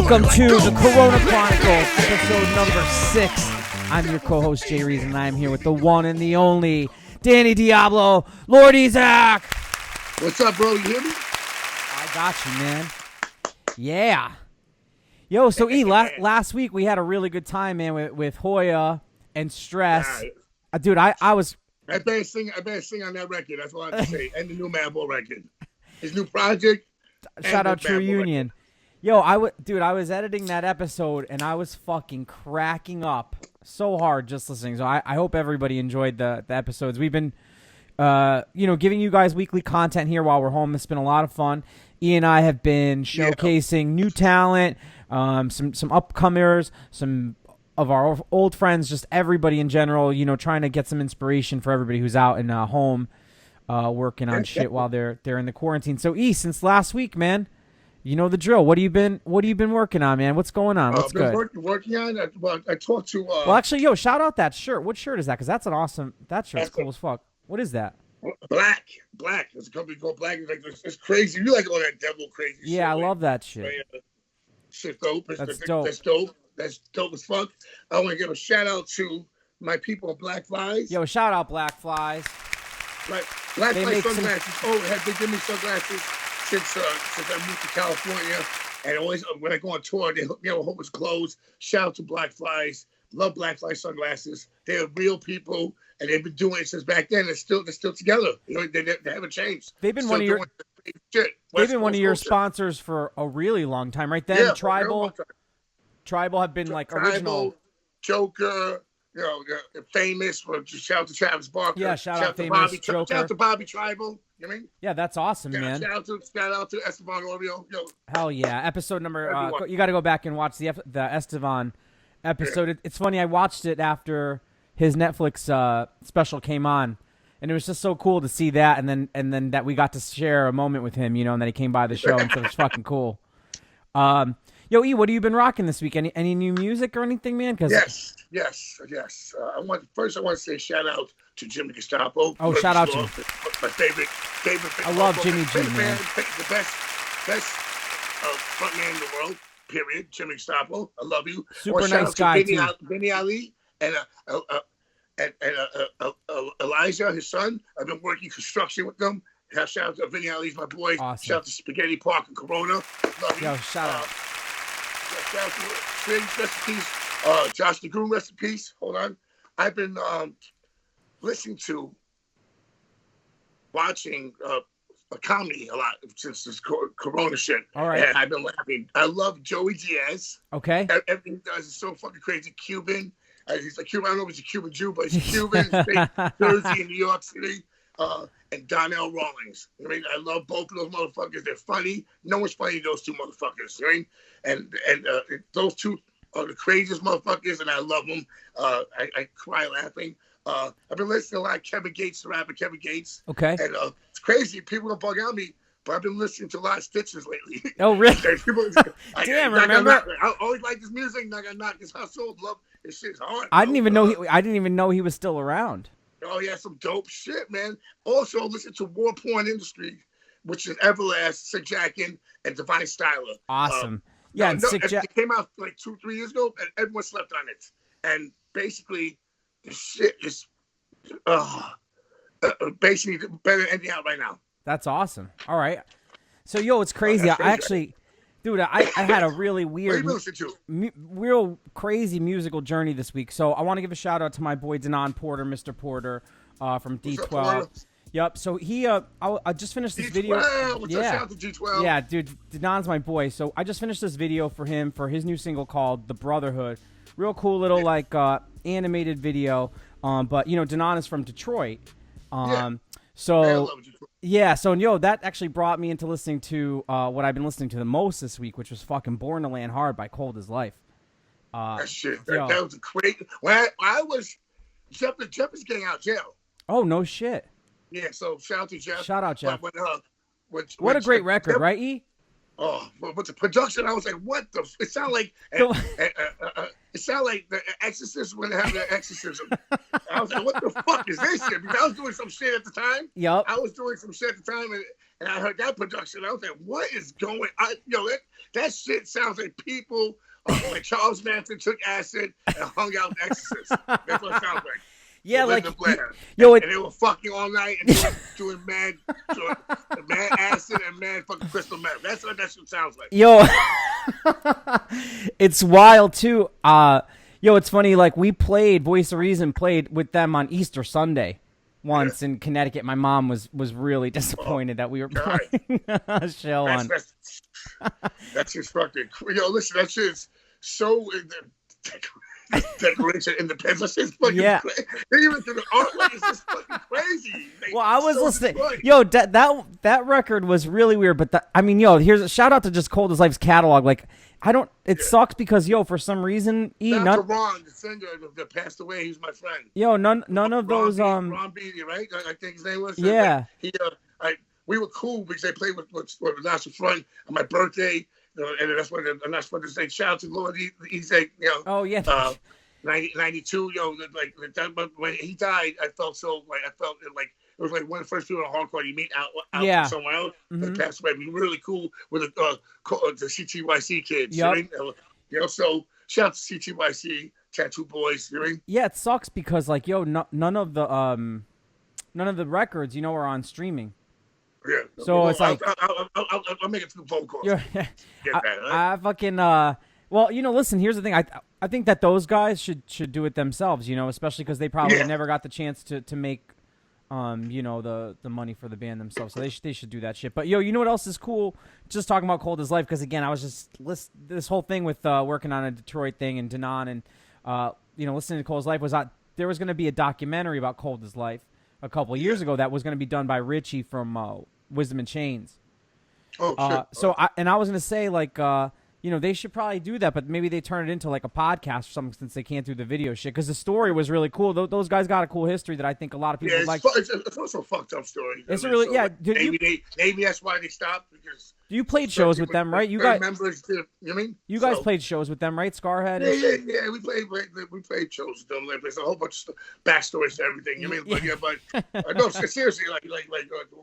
Welcome to the Corona Chronicles, episode number 6. I'm your co-host, Jay Reason, and I'm here with the one and the only Danny Diablo, Lord Isaac. What's up, bro? You hear me? I got you, man. Yeah. Yo, so E, last week we had a really good time, man, with Hoya and Stress. Dude, I was... I better sing on that record. That's all I have to say. And the new Madball record. His new project. Shout out True Union. Yo, I was editing that episode, and I was fucking cracking up so hard just listening. So I hope everybody enjoyed the episodes. We've been, giving you guys weekly content here while we're home. It's been a lot of fun. E and I have been showcasing new talent, some upcomers, some of our old friends, just everybody in general, trying to get some inspiration for everybody who's out and home working on shit while they're in the quarantine. So E, since last week, man, you know the drill. What have you been working on, man? What's going on? What's good? Working on. I talked to. Well, actually, shout out that shirt. What shirt is that? Because that's an awesome. That shirt's cool as fuck. What is that? Black. There's a company called Black. It's crazy. You like all that devil crazy shit. Yeah, I love that shit. Shit's dope. That's dope. That's dope. That's dope as fuck. I want to give a shout out to my people at Black Flies. Yo, shout out Black Flies. Black Flies sunglasses. They give me sunglasses since I moved to California. And always when I go on tour, they hook me up with hopeless clothes. Shout out to Black Flies. Love Black Flies sunglasses. They're real people, and they've been doing it since back then. They're still together. They haven't changed. They've been one of your your sponsors for a really long time, right? Then Tribal have been like original. Joker, famous for shout out to Travis Barker. Yeah, shout out famous Bobby, Joker. Shout out to Bobby Tribal. You know what I mean? Yeah, that's awesome, man. Shout out to Esteban Oreo. Hell yeah! Episode number. You got to go back and watch the Esteban episode. Yeah. It's funny. I watched it after his Netflix special came on, and it was just so cool to see that, and then that we got to share a moment with him, and that he came by the show, and so it was fucking cool. Yo, E, what have you been rocking this week? Any new music or anything, man? Yes. I want to say shout out to Jimmy Gestapo. Oh, shout out to my favorite. I love Jimmy G, man. The best front man in the world. Period. Jimmy Gestapo. I love you. Super nice guy too. Vinny Ali and Elijah, his son. I've been working construction with them. Shout out to Vinny Ali's my boy. Awesome. Shout out to Spaghetti Park and Corona. Love you. Yo, shout out. Shout out to Triggs, rest in peace. Josh the Groom, rest in peace. Hold on. I've been listening to, watching a comedy a lot since this Corona shit. All right. And I've been laughing. I love Joey Diaz. Okay. Everything he does is so fucking crazy. Cuban. He's like Cuban. I don't know if he's a Cuban Jew, but he's Cuban. He's Jersey in New York City. And Donnell Rawlings. I mean, I love both of those motherfuckers. They're funny. No one's funny those two motherfuckers. I mean, and those two are the craziest motherfuckers, and I love them. I cry laughing. I've been listening a lot of Kevin Gates, the rapper Kevin Gates. Okay. And it's crazy. People don't bug on me, but I've been listening to a lot of Stitches lately. Oh, really? Damn, remember? I always like this music, and I got knocked his household. Love his shit's hard. I didn't even know he was still around. Oh, yeah, some dope shit, man. Also, listen to Warporn Industries, which is Everlast, Jacken, and Divine Styler. Awesome. It came out like 2-3 years ago, and everyone slept on it. And basically, the shit is basically better than anything out right now. That's awesome. All right. So, yo, it's crazy. I actually... Dude, I had a really weird, real crazy musical journey this week. So I want to give a shout out to my boy Denon Porter, Mr. Porter, from D12. Yep. So he, I just finished this video. What's up, shout out to G12? Yeah, dude, Denon's my boy. So I just finished this video for him for his new single called "The Brotherhood." Real cool little animated video. But Denon is from Detroit. So. Yeah, so that actually brought me into listening to what I've been listening to the most this week, which was fucking "Born to Land Hard" by Cold as Life. That shit, that was a great. When I was, Jeff is getting out of jail. Oh no shit. Yeah, so shout out to Jeff. Shout out Jeff. What a great record, Jeff, right, E? Oh, but the production, I was like, what the? It sounded like the Exorcist when they have their exorcism. I was like, what the fuck is this shit? Because I was doing some shit at the time. Yep. I was doing some shit at the time, And I heard that production. I was like, what is going on? That shit sounds like people like Charles Manson took acid and hung out with Exorcist. That's what it sounds like. Yeah, like and they were fucking all night and they were doing mad acid and mad fucking crystal meth. That's what that shit sounds like. Yo, it's wild too. It's funny. Like Voice of Reason played with them on Easter Sunday once in Connecticut. My mom was really disappointed that we were playing a show on. That's just fucking. Listen, that shit's so. Declaration of Independence. That shit's fucking crazy. They even do the artwork. It's just fucking crazy. Well, I was listening. Yo, that record was really weird. But here's a shout out to just Cold as Life's catalog. Like, it sucks because for some reason, Ron, the singer that passed away, he's my friend. None of those Ron Beatty, right? I think his name was. Yeah. We were cool because they played with National Front on my birthday. And that's what I'm not supposed to say. Shout out to Lord. He's like, 92. But when he died, I felt like it was like one of the first people in hardcore you meet out somewhere else. That passed away. We were really cool with the CTYC kids. Yep. So shout out to CTYC Tattoo Boys. You know what I mean? Yeah, it sucks because none of the records are on streaming. Yeah. So it's like I'll make a few phone calls. I fucking listen. Here's the thing. I think that those guys should do it themselves. Especially because they probably never got the chance to make the money for the band themselves. So they should do that shit. But you know what else is cool? Just talking about Cold as Life because again I was just this whole thing with working on a Detroit thing and Denon and listening to Cold as Life there was going to be a documentary about Cold as Life a couple of years ago that was going to be done by Richie from Wisdom and Chains. Oh, shit. I was going to say, they should probably do that, but maybe they turn it into like a podcast or something since they can't do the video shit. Because the story was really cool. Those guys got a cool history that I think a lot of people like. It's also a fucked up story. It's Maybe that's why they stopped because. You played shows with them, right? You guys. Members did, you know what I mean? You guys played shows with them, right? Scarhead. Yeah. We played shows with them. There's a whole bunch of backstories to everything. You know what I mean? But no, seriously,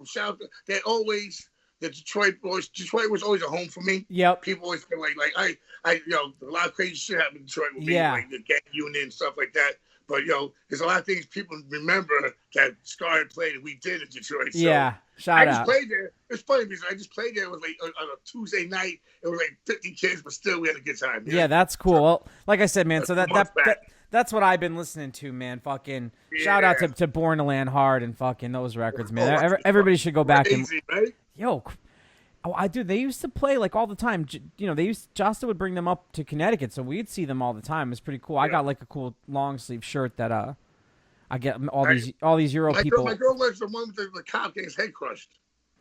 shout out. They always. The Detroit was always a home for me. Yep. People always feel like I a lot of crazy shit happened in Detroit with me, like the gang unit and stuff like that. But there's a lot of things people remember that Scar had played and we did in Detroit. So shout out. I just played there. It's funny because I just played there. It was like on a Tuesday night. It was like 50 kids, but still we had a good time. Yeah, that's cool. Well, like I said, man. So that's what I've been listening to, man. Fucking shout out to Born to Land Hard and fucking those records, man. Everybody should go back and. Right? They used to play like all the time. Josta would bring them up to Connecticut, so we'd see them all the time. It was pretty cool. I got like a cool long sleeve shirt that I get all these Euro people. My girl wears the one with the cop getting his head crushed.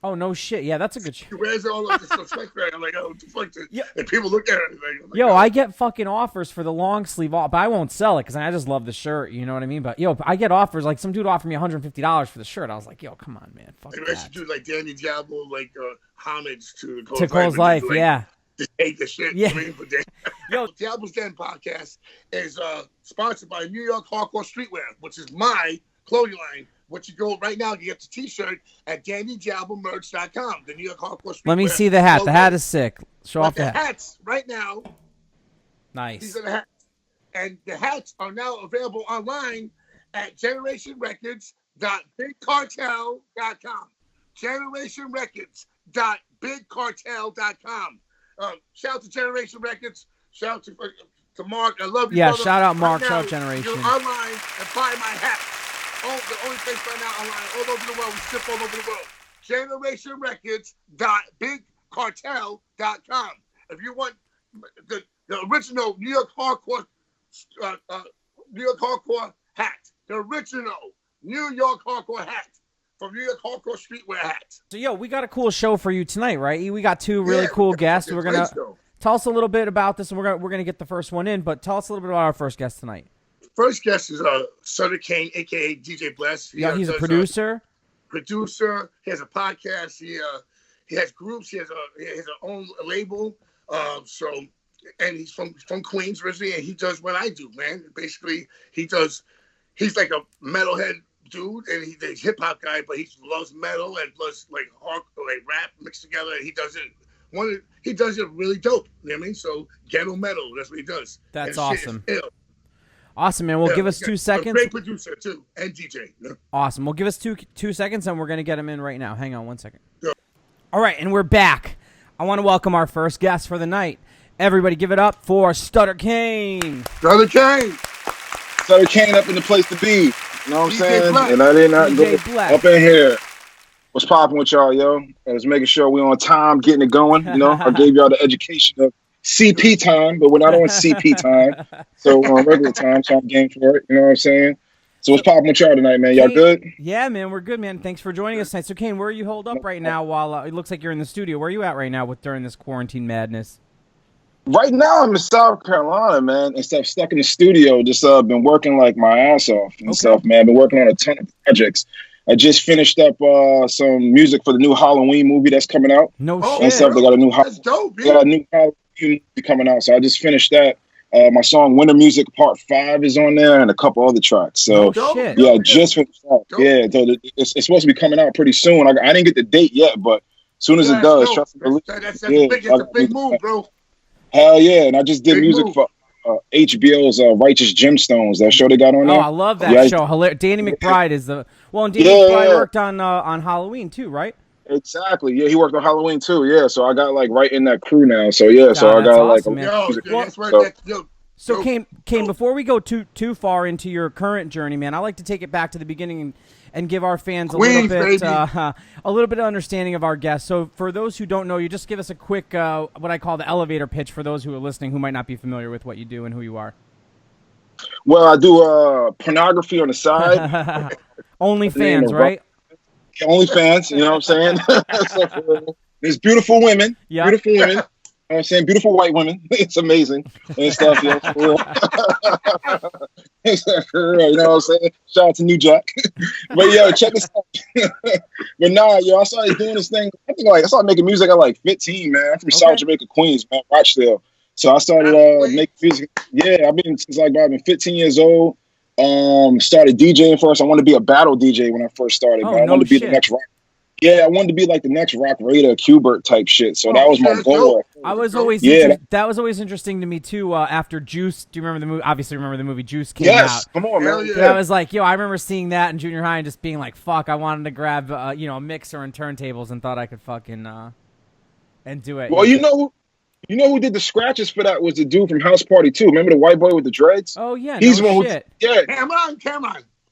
Oh no shit! Yeah, that's a good shirt. She wears it all over the spectrum. I'm like, what the fuck? And people look at her and like, I get fucking offers for the long sleeve, but I won't sell it because I just love the shirt. You know what I mean? But I get offers. Like some dude offered me $150 for the shirt. I was like, come on, man. Fuck that. I should do like Danny Diablo, like homage to Cole's Life. Like, just hate the shit. Yeah. Diablo's Den podcast is sponsored by New York Hardcore Streetwear, which is my clothing line. What you go right now, you get the T-shirt at DannyDiabloMerch.com. The New York Hardcore Streetwear. Let me see the hat. The hat is sick. Show off the hat. Hats right now. Nice. These are the hats, and the hats are now available online at GenerationRecords.BigCartel.com. GenerationRecords.BigCartel.com. Shout out to Generation Records. Shout out to Mark. I love you. Yeah, brother. Shout out Mark. Right Shout out Generation. You're online and buy my hat. The only place right now online, all over the world. We ship all over the world. GenerationRecords.BigCartel.com. If you want the original New York Hardcore hat, the original New York Hardcore hat from New York Hardcore Streetwear Hats. So we got a cool show for you tonight, right? We got two really cool guests. We're gonna tell us a little bit about this, and we're gonna get the first one in. But tell us a little bit about our first guest tonight. First guest is Sutter Kain, a.k.a. DJ Bless. He's a producer. He has a podcast. He has groups. He has his own label. And he's from Queens originally, and he does what I do, man. Basically, he's like a metalhead dude, and he's a hip hop guy, but he loves metal and loves like rap mixed together. And he does it really dope. You know what I mean? So ghetto metal, that's what he does. That's and awesome. Shit is ill. Awesome, man. Well, give us 2 seconds. A great producer too, and DJ. You know? Awesome. Well, give us two seconds, and we're gonna get him in right now. Hang on 1 second. Yeah. All right, and we're back. I want to welcome our first guest for the night. Everybody, give it up for Sutter Kain. Sutter Kain. Sutter Kain up in the place to be. You know what I'm DJ saying? Black. And I did not DJ go Black. up in here. What's popping with y'all, yo? I was making sure we on time, getting it going. You know, I gave y'all the education of CP time, but we're not on CP time. So we're on regular time, so I'm game for it. You know what I'm saying? So what's popping with y'all tonight, man? Y'all good? Yeah, man, we're good, man. Thanks for joining us tonight. So, Kain, where are you holed up right now while it looks like you're in the studio? Where are you at right now during this quarantine madness? Right now, I'm in South Carolina, man, and stuff. Stuck in the studio. Just been working like my ass off and stuff, man. Been working on a ton of projects. I just finished up some music for the new Halloween movie that's coming out. No And shit. stuff. They got a new That's dope, They got a new Halloween movie coming out, so I just finished that. My song "Winter Music Part 5" is on there, and a couple other tracks. So No shit. yeah, I just finished that. Dope. Yeah, so it's supposed to be coming out pretty soon. I didn't get the date yet, but as soon as it does, trust me. That's Yeah, a big move, bro. Hell yeah, and I just did Big music move. for HBO's Righteous Gemstones. That show they got on Oh, there. I love that Yeah, show. Danny McBride is the and Danny Yeah, McBride yeah. worked on Halloween too, right? Exactly. Yeah, he worked on Halloween too. Yeah, so I got like right in that crew now. So yeah, so God, I that's got like awesome, man. Yo, music. that's right. So- So, Kain, before we go too far into your current journey, man, I like to take it back to the beginning and give our fans Queens, a little bit of understanding of our guests. So, for those who don't know you, just give us a quick what I call the elevator pitch for those who are listening who might not be familiar with what you do and who you are. Well, I do pornography on the side. OnlyFans, right? OnlyFans, you know what I'm saying? So, there's beautiful women. Yeah. Beautiful women. You know what I'm saying? Beautiful white women. It's amazing. And stuff, you know, for real. For real, you know what I'm saying? Shout out to New Jack. But yo, check this out. But nah, yo, I started doing this thing. I think I started making music at like 15, man. I'm from South Jamaica, Queens, man, Rochdale. So I started making music. Yeah, I've been since I've been 15 years old. Started DJing first. I wanted to be a battle DJ when I first started, man. I wanted to be the next rock. Yeah, I wanted to be like the next Rock Raider, Qbert type shit. So that was my goal. That was always interesting to me too. After Juice, do you remember the movie? Obviously, remember the movie Juice came out. Yes, come on, man. Yeah. I was like, yo, I remember seeing that in junior high and just being like, fuck, I wanted to grab, a mixer and turntables and thought I could fucking and do it. Well, you know who did the scratches for that was the dude from House Party 2. Remember the white boy with the dreads? Oh yeah, He's no the one shit.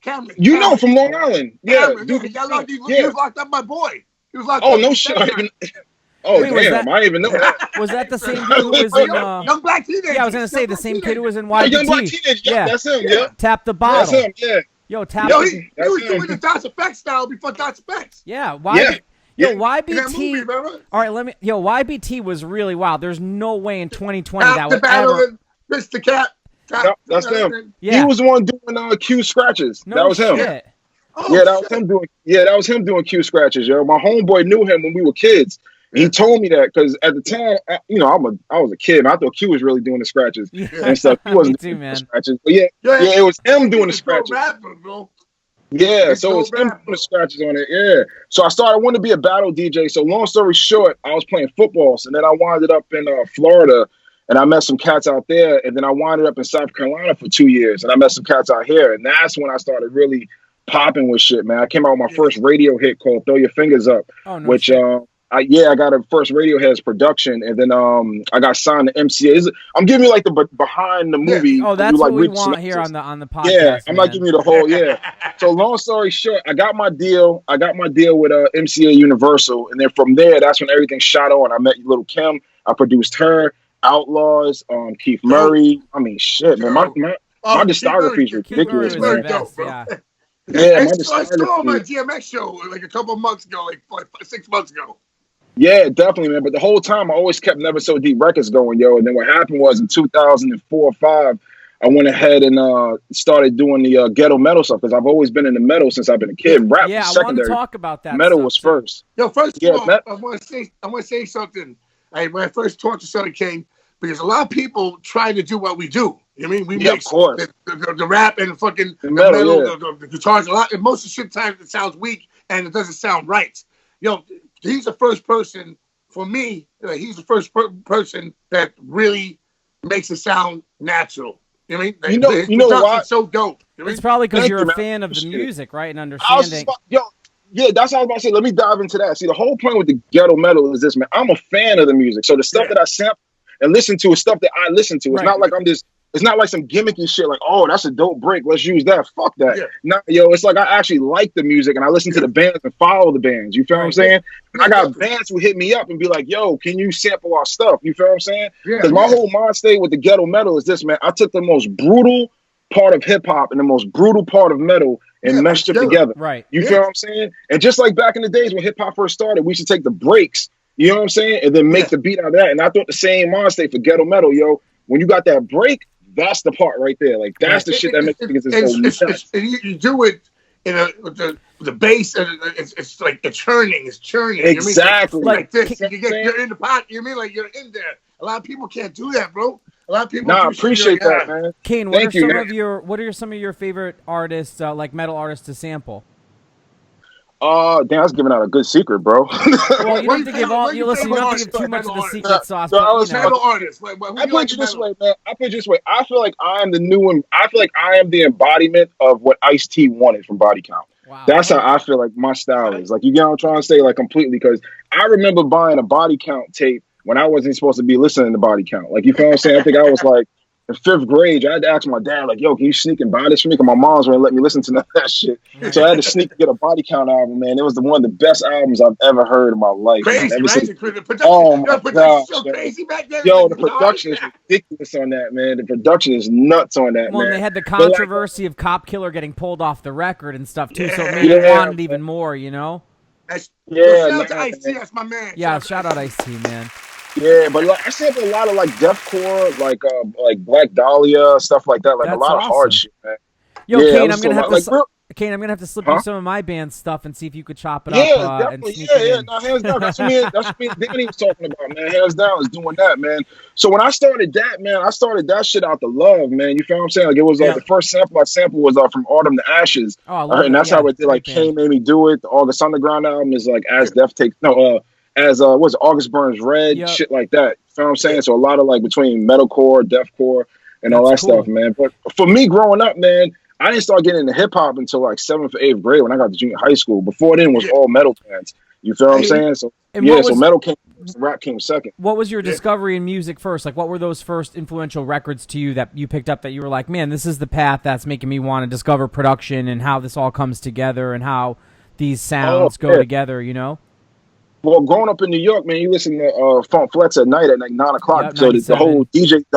Cameron. You know from Long Island. Yeah, Cameron, dude. He was locked up, my boy. He was locked Oh, up. no shit. Oh, Wait, damn. I didn't even know that. Was that the same dude who was in? Young black teenager. Yeah, I was gonna say the same kid who was in Oh, YBT. young black teenager. Yeah, that's him. Yeah. Tap the That's bottle. him. Yeah. Yo, tap. Yo, the- he was doing the Dot Effects style before Dot Effects. Yeah. Yeah. Yo, In that movie, YBT. remember? All right, YBT was really wild. There's no way in 2020 Tap that the would battle ever. and Mr. Cat. Yep, that's him. Yeah. He was the one doing Q scratches. No that was him. shit. Oh, Yeah, that was him doing. Yeah, that was him doing Q scratches, yo. My homeboy knew him when we were kids. He told me that because at the time, I was a kid. And I thought Q was really doing the scratches and stuff. He wasn't Me too, doing man. the scratches, but yeah, it was him doing the He's a scratches. rapper, bro. Yeah, He's so it was so him rap. doing the scratches on it. Yeah, so I wanted to be a battle DJ. So long story short, I was playing football, and then I wound up in Florida, and I met some cats out there, and then I wound up in South Carolina for 2 years, and I met some cats out here, and that's when I started really popping with shit, man. I came out with my first radio hit called "Throw Your Fingers Up," Oh no which shit. I got a first Radiohead's production, and then I got signed to MCA. I'm giving you like the behind the movie. Oh, that's you, like, what we read want synopsis. here on the podcast. Yeah, I'm not man. giving you the whole. Yeah. So long story short, I got my deal. I got my deal with MCA Universal, and then from there, that's when everything shot on. I met Little Kim. I produced her, Outlaws, Keith Murray. I mean, shit, man. My discography is Keith Murray ridiculous, was the man. best, bro. yeah. Yeah, my I saw him on my discography. DMX show like a couple months ago, like 6 months ago. Yeah, definitely, man. But the whole time, I always kept Never So Deep Records going, yo. And then what happened was in 2004 or 5, I went ahead and started doing the ghetto metal stuff because I've always been in the metal since I've been a kid. Rap Yeah, was I want to secondary. talk about that. Metal stuff, was too. first. Yo, first Yeah, of all, I want to say something. When I first talked to Sutter Kain, because a lot of people try to do what we do. You know what I mean? We Yeah, mix of course. the rap and fucking The the metal, metal, the guitars a lot. And most of the shit times it sounds weak and it doesn't sound right. Yo, he's the first person for me. He's the first person that really makes it sound natural. You know what I mean? His production's so dope. You know It's probably because you're a man. fan of the music, right? And I was understanding. yeah, that's what I was about to say. Let me dive into that. See, the whole point with the ghetto metal is this, man. I'm a fan of the music. So the stuff that I sample and listen to is stuff that I listen to. It's not like it's not like some gimmicky shit like, oh, that's a dope break, let's use that. Fuck that. Yeah. Nah, yo, it's like I actually like the music and I listen to the bands and follow the bands. You feel what I'm saying? And I got bands who hit me up and be like, yo, can you sample our stuff? You feel what I'm saying? Because my whole mind state with the ghetto metal is this, man. I took the most brutal part of hip hop and the most brutal part of metal and meshed it together. Right. You feel what I'm saying? And just like back in the days when hip hop first started, we should take the breaks, you know what I'm saying? And then make the beat out of that. And I thought the same mind state for ghetto metal, yo. When you got that break, that's the part right there. Like that's the shit that makes it. You do it in with the bass, and it's like it's churning. It's churning. Exactly. You know what I mean? Like this. You're in the pot. You know what I mean? Like you're in there. A lot of people can't do that, bro. A lot of people. I appreciate that, man. Kain, what are some of your favorite artists, like metal artists, to sample? Damn, that's giving out a good secret, bro. Well, you don't have to give all. You listen. You don't have to give too much of the secret sauce. Metal artists. I put it this way, man. I feel like I am the new one. I feel like I am the embodiment of what Ice-T wanted from Body Count. Wow. That's how I feel like my style is. Like, you get what I'm trying to say, like, completely. Because I remember buying a Body Count tape when I wasn't supposed to be listening to Body Count. Like, you feel what I'm saying? I think I was like in 5th grade. I had to ask my dad, like, yo, can you sneak and buy this for me? Because my mom's wouldn't let me listen to none of that shit. So I had to sneak and get a Body Count album, man. It was one of the best albums I've ever heard in my life. Crazy, oh my god, so crazy back then. Yo, the production is ridiculous on that, man. The production is nuts on that, man. They had the controversy of Cop Killer getting pulled off the record and stuff too, so it made you want it even more, you know? Shout out to Ice-T, that's my man. Yeah, shout out Ice-T, man. Yeah, but like, I sample a lot of like deathcore, like Black Dahlia, stuff like that. Like that's a lot of hard shit, man. Yo, Kain, I'm gonna have to slip you some of my band stuff and see if you could chop it up. Definitely. No, hands down. That's what me and Danny was talking about, man. Hands down is doing that, man. So when I started that, man, I started that shit out the love, man. You feel what I'm saying? Like it was like the first sample I sampled was from Autumn to Ashes. Oh, I love and that's how it did. Like Kane made me do it. The August Underground album is like As Death Takes what's August Burns Red, shit like that. You know what I'm saying? So a lot of like between metalcore, deathcore, and all that stuff, man. But for me growing up, man, I didn't start getting into hip hop until like 7th or 8th grade when I got to junior high school. Before then was all metal bands. You feel what I'm saying? So so metal came, rap came second. What was your discovery in music first? Like what were those first influential records to you that you picked up that you were like, man, this is the path that's making me want to discover production and how this all comes together and how these sounds go together, you know? Well, growing up in New York, man, you listen to Funk Flex at night at like 9 o'clock. Yep, so the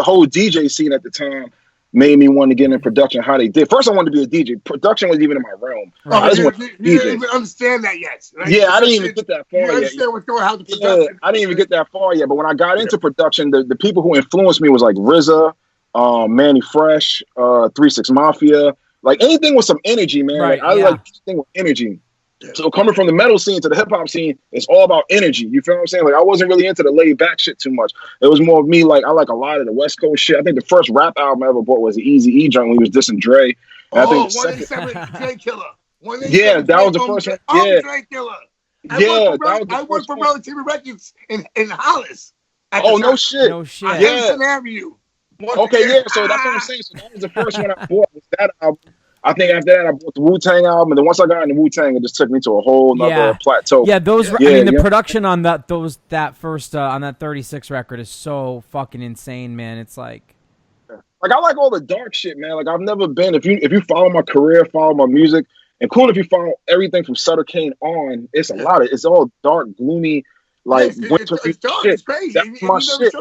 whole DJ scene at the time made me want to get in production. How they did. First, I wanted to be a DJ. Production wasn't even in my realm. Right. You didn't even understand that yet. Right? Yeah, I didn't even get that far yet. Understand what's going on, how the production. I didn't even get that far yet. But when I got into production, the people who influenced me was like RZA, Manny Fresh, 3-6 Mafia, like anything with some energy, man. Right, like, I like anything with energy. So coming from the metal scene to the hip hop scene, it's all about energy. You feel what I'm saying? Like I wasn't really into the laid back shit too much. It was more of me. Like I like a lot of the West Coast shit. I think the first rap album I ever bought was the Eazy-E joint when he was dissing Dre. And I think the second, Dre Killer. Yeah, that was the first one. Yeah, Dre Killer. I worked for Relative Records in Hollis. Oh no shit. No shit. Yeah. Avenue. Okay, yeah. So that's what I'm saying. So that was the first one I bought. Was that album. I think after that, I bought the Wu-Tang album, and then once I got into Wu-Tang, it just took me to a whole nother plateau. Yeah, I mean, the production on that first on that 36 record is so fucking insane, man. It's like I like all the dark shit, man. Like I've never been. If you follow my career, follow my music, and cool if you follow everything from Sutter Kain on, it's a lot of it's all dark, gloomy, like it's dark. Shit. It's crazy. That's my shit.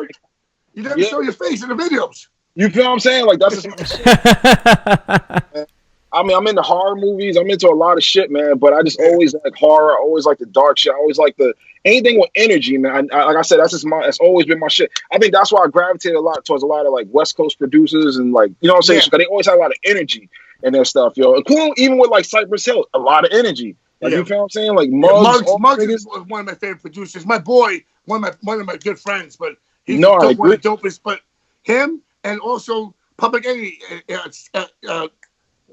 You never show your face in the videos. You feel what I'm saying? Like that's just my shit. I mean, I'm into horror movies. I'm into a lot of shit, man. But I just always like horror. I always like the dark shit. I always like anything with energy, man. Like I said, that's always been my shit. I think that's why I gravitated a lot towards a lot of like West Coast producers and like, you know what I'm saying? Because they always have a lot of energy in their stuff, yo. Including even with like Cypress Hill, a lot of energy. Like you feel what I'm saying? Like Muggs is one of my favorite producers. My boy, one of my good friends, but he's one of the dopest. But him and also Public Enemy,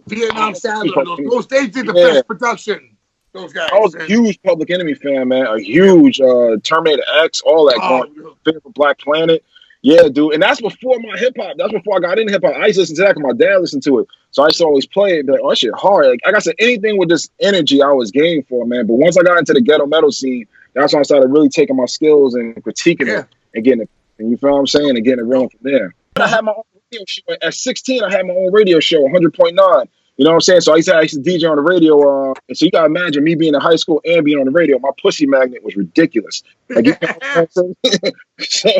Vietnam Saddler. Those they did the best production. Those guys. I was a huge Public Enemy fan, man. A huge Terminator X, all that going. Favorite Black Planet. Yeah, dude. And that's before my hip hop. That's before I got into hip hop. I used to listen to that because my dad listened to it. So I used to always play it. But like, oh, that shit hard. Like I said, anything with this energy, I was game for, man. But once I got into the ghetto metal scene, that's when I started really taking my skills and critiquing it and getting it. And you feel what I'm saying? And getting it rolling from there. I had my own radio show. At 16, I had my own radio show, 100.9. You know what I'm saying? So I used to DJ on the radio. And so you gotta imagine me being in high school and being on the radio. My pussy magnet was ridiculous. Like, you know what I'm saying? So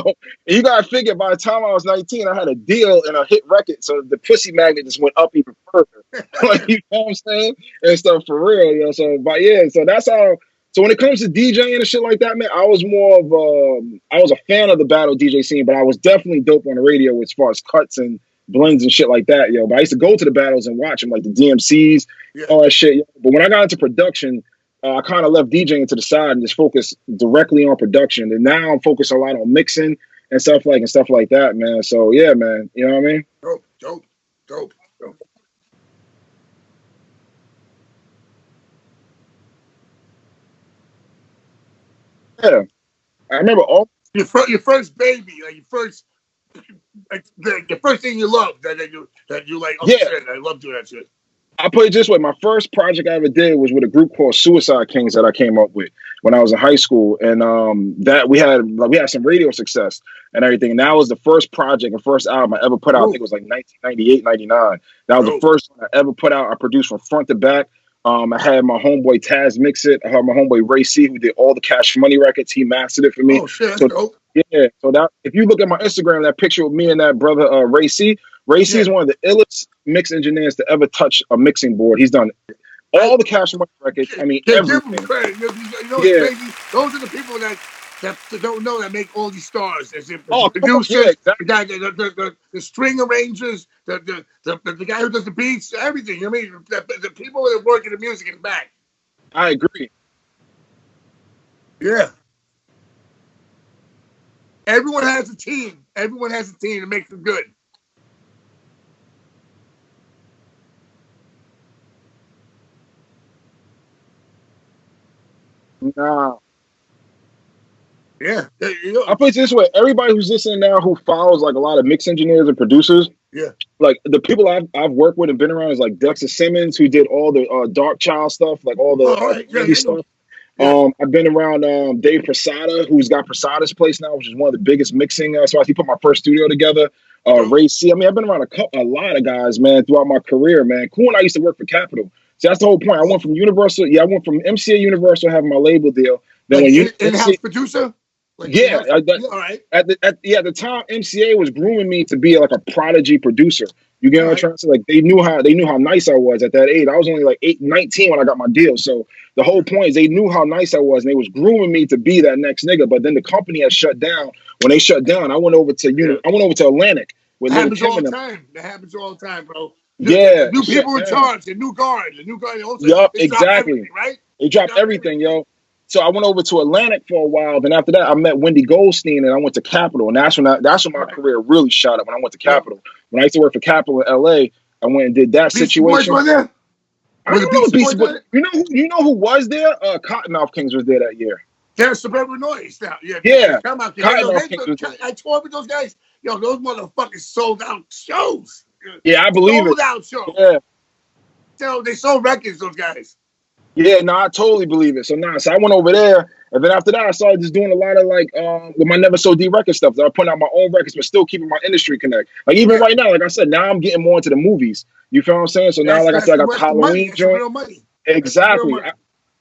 you gotta figure by the time I was 19, I had a deal and a hit record. So the pussy magnet just went up even further. Like, you know what I'm saying? And stuff for real, you know. So but yeah, so that's how. So when it comes to DJing and shit like that, man, I was more of I was a fan of the battle DJ scene, but I was definitely dope on the radio as far as cuts and blends and shit like that, yo. But I used to go to the battles and watch them, like the DMCs, all that shit. Yo. But when I got into production, I kind of left DJing to the side and just focused directly on production. And now I'm focused a lot on mixing and stuff like that, man. So yeah, man, you know what I mean? Dope. Yeah, I remember all your first baby, like your first. Like the first thing you love that you like. Oh, shit, I love doing that shit. I put it this way: my first project I ever did was with a group called Sutter Kain that I came up with when I was in high school, and that we had some radio success and everything. And that was the first project and first album I ever put out. I think it was like 1998, 99. That was the first one I ever put out. I produced from front to back. I had my homeboy Taz mix it. I had my homeboy Ray C, who did all the Cash Money records. He mastered it for me. Oh shit! So, yeah. So that if you look at my Instagram, that picture of me and that brother Ray C. Ray C is one of the illest mix engineers to ever touch a mixing board. He's done all the Cash Money records. I mean, everything. Give him credit. You know what's crazy? Those are the people that don't know that make all these stars. As in the producers, the string arrangers, the guy who does the beats, everything. I mean, the people that work in the music in the back. I agree. Yeah. Everyone has a team. Everyone has a team that makes them good. Nah. Yeah. I'll put it this way. Everybody who's listening now who follows like a lot of mix engineers and producers, like the people I've worked with and been around is like Dexter Simmons, who did all the Dark Child stuff, like all the stuff. I've been around Dave Prasada, who's got Prasada's Place now, which is one of the biggest mixing spots. He put my first studio together. Ray C. I mean, I've been around a lot of guys, man, throughout my career, man. Cool, and I used to work for Capitol. So that's the whole point. I went from Universal. Yeah, I went from MCA Universal having my label deal. Then when in-house producer. Like, all right. At the time, MCA was grooming me to be like a prodigy producer. You get what I'm trying to say? Like they knew how nice I was at that age. I was only like 19 when I got my deal. So the whole point is they knew how nice I was, and they was grooming me to be that next nigga. But then the company had shut down. When they shut down, I went over to Atlantic. That happens all the time. That happens all the time, bro. New people in charge, a new guard. Yup, exactly. Right? They dropped everything, yo. So I went over to Atlantic for a while. Then after that, I met Wendy Goldstein, and I went to Capitol. And that's when my career really shot up. When I went to Capitol, when I used to work for Capitol in LA, I went and did that situation. Boys there? You know who was there? Cottonmouth Kings was there that year. There's Suburban Noise now. Yeah. I toured with those guys. Yo, those motherfuckers sold out shows. Yeah, I believe it. Sold out shows. Yeah. So they sold records, those guys. Yeah, no, I totally believe it. So I went over there, and then after that, I started just doing a lot of like with my Never So D record stuff. So I put out my own records, but still keeping my industry connect. Like even right now, like I said, now I'm getting more into the movies. You feel what I'm saying? So now, like I said, I got the Halloween joint. Exactly.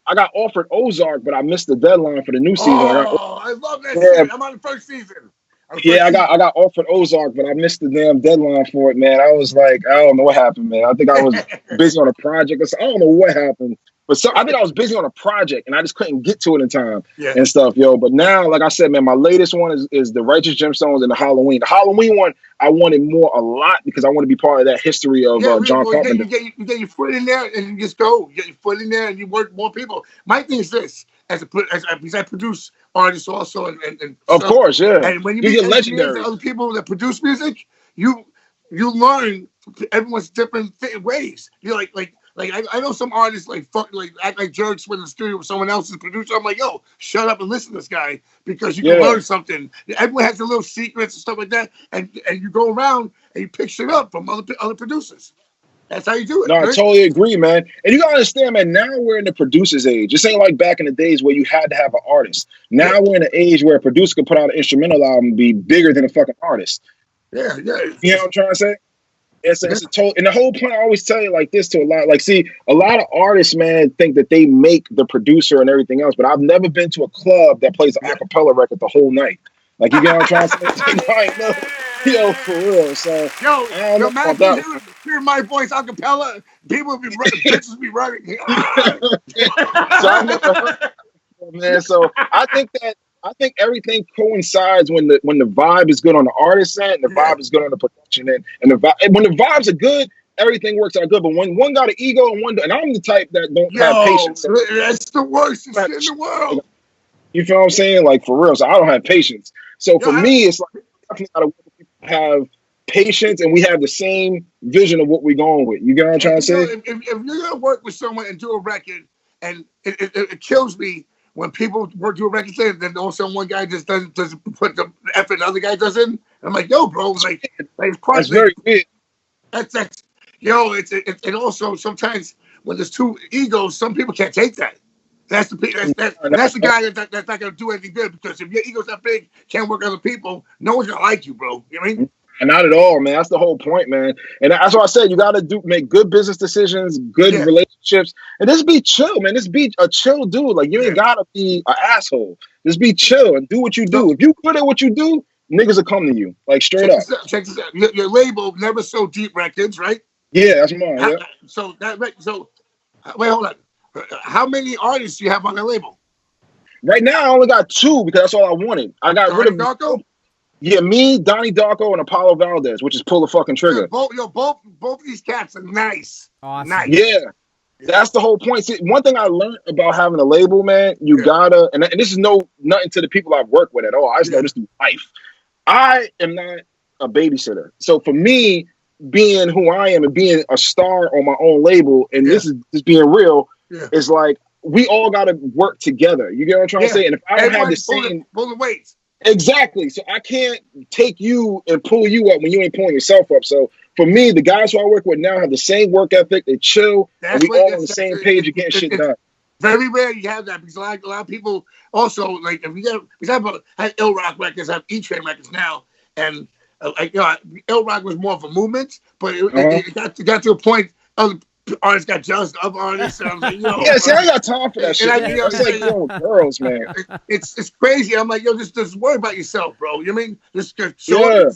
I got offered Ozark, but I missed the deadline for the new season. I love that season. I'm on the first season. I got offered Ozark, but I missed the damn deadline for it, man. I was like, I don't know what happened, man. I think I was busy on a project. I don't know what happened. But I think I was busy on a project, and I just couldn't get to it in time and stuff, yo. But now, like I said, man, my latest one is the Righteous Gemstones and the Halloween. The Halloween one, I wanted a lot because I want to be part of that history of John Carpenter. You get your foot in there and you just go. You get your foot in there and you work more people. My thing is this, because I produce artists also. And of course, yeah. And when you get meet legendary other people that produce music, you you learn everyone's different ways. You're like I know some artists act like jerks when in the studio with someone else's producer. I'm like, yo, shut up and listen to this guy because you can learn something. Everyone has their little secrets and stuff like that, and you go around and you pick shit up from other producers. That's how you do it. No, right? I totally agree, man. And you gotta understand, man, now we're in the producer's age. This ain't like back in the days where you had to have an artist. Now we're in an age where a producer could put out an instrumental album and be bigger than a fucking artist. Yeah. You know what I'm trying to say? It's a total, and the whole point I always tell you like this to a lot, like, see, a lot of artists, man, think that they make the producer and everything else, but I've never been to a club that plays an acapella record the whole night. Like, you get what I'm trying to say? Yo, for real. So, yo, man, hear my voice a cappella, people be running, bitches be running. So I never heard, man. So I think everything coincides when the vibe is good on the artist end, and the vibe is good on the production end, and when the vibes are good, everything works out good. But when one got an ego and I'm the type that don't have patience. So that's the worst shit in the world. You feel what I'm saying? Like, for real. So I don't have patience. So for me, it's like definitely gotta have patience, and we have the same vision of what we're going with. You get what I'm trying to say? If you're gonna work with someone and do a record, and it kills me when people do a record thing, then also one guy just doesn't put the effort the other guy doesn't. I'm like, yo, bro, that's very weird. That's it also sometimes when there's two egos, some people can't take that. That's the guy that's not gonna do anything good, because if your ego's that big, can't work with other people, no one's gonna like you, bro. You know what I mean? Not at all, man. That's the whole point, man. And that's why I said you gotta make good business decisions, good relationships, and just be chill, man. Just be a chill dude. Like, you ain't gotta be an asshole. Just be chill and do what you do. If you good at what you do, niggas will come to you. Like, straight up. Check this out. Your label, Never So Deep Records, right? Yeah, that's mine. So wait, hold on. How many artists do you have on the label? Right now, I only got 2 because that's all I wanted. I got rid of Darko? Yeah, me, Donnie Darko, and Apollo Valdez, which is Pull the Fucking Trigger. Both of these cats are nice. Awesome. Nice. Yeah. That's the whole point. See, one thing I learned about having a label, man, you gotta, and this is nothing to the people I've worked with at all. I just know this through life. I am not a babysitter. So for me, being who I am and being a star on my own label, and this is just being real, is like, we all got to work together. You get what I'm trying to say? And if I don't have the same... Pull the weights. Exactly. So I can't take you and pull you up when you ain't pulling yourself up. So for me, the guys who I work with now have the same work ethic. They chill. And we all on the same page of getting shit done. Very rare you have that, because a lot of people also, like, if you get, because I have Ill Rock Records, I have E-Train Records now, and Ill Rock was more of a movement, but it got to a point, other artists got jealous of other artists. And I was like, see, I ain't got time for that shit. It's like, girls, man. It's crazy. I'm like, just worry about yourself, bro. You know what I mean? Just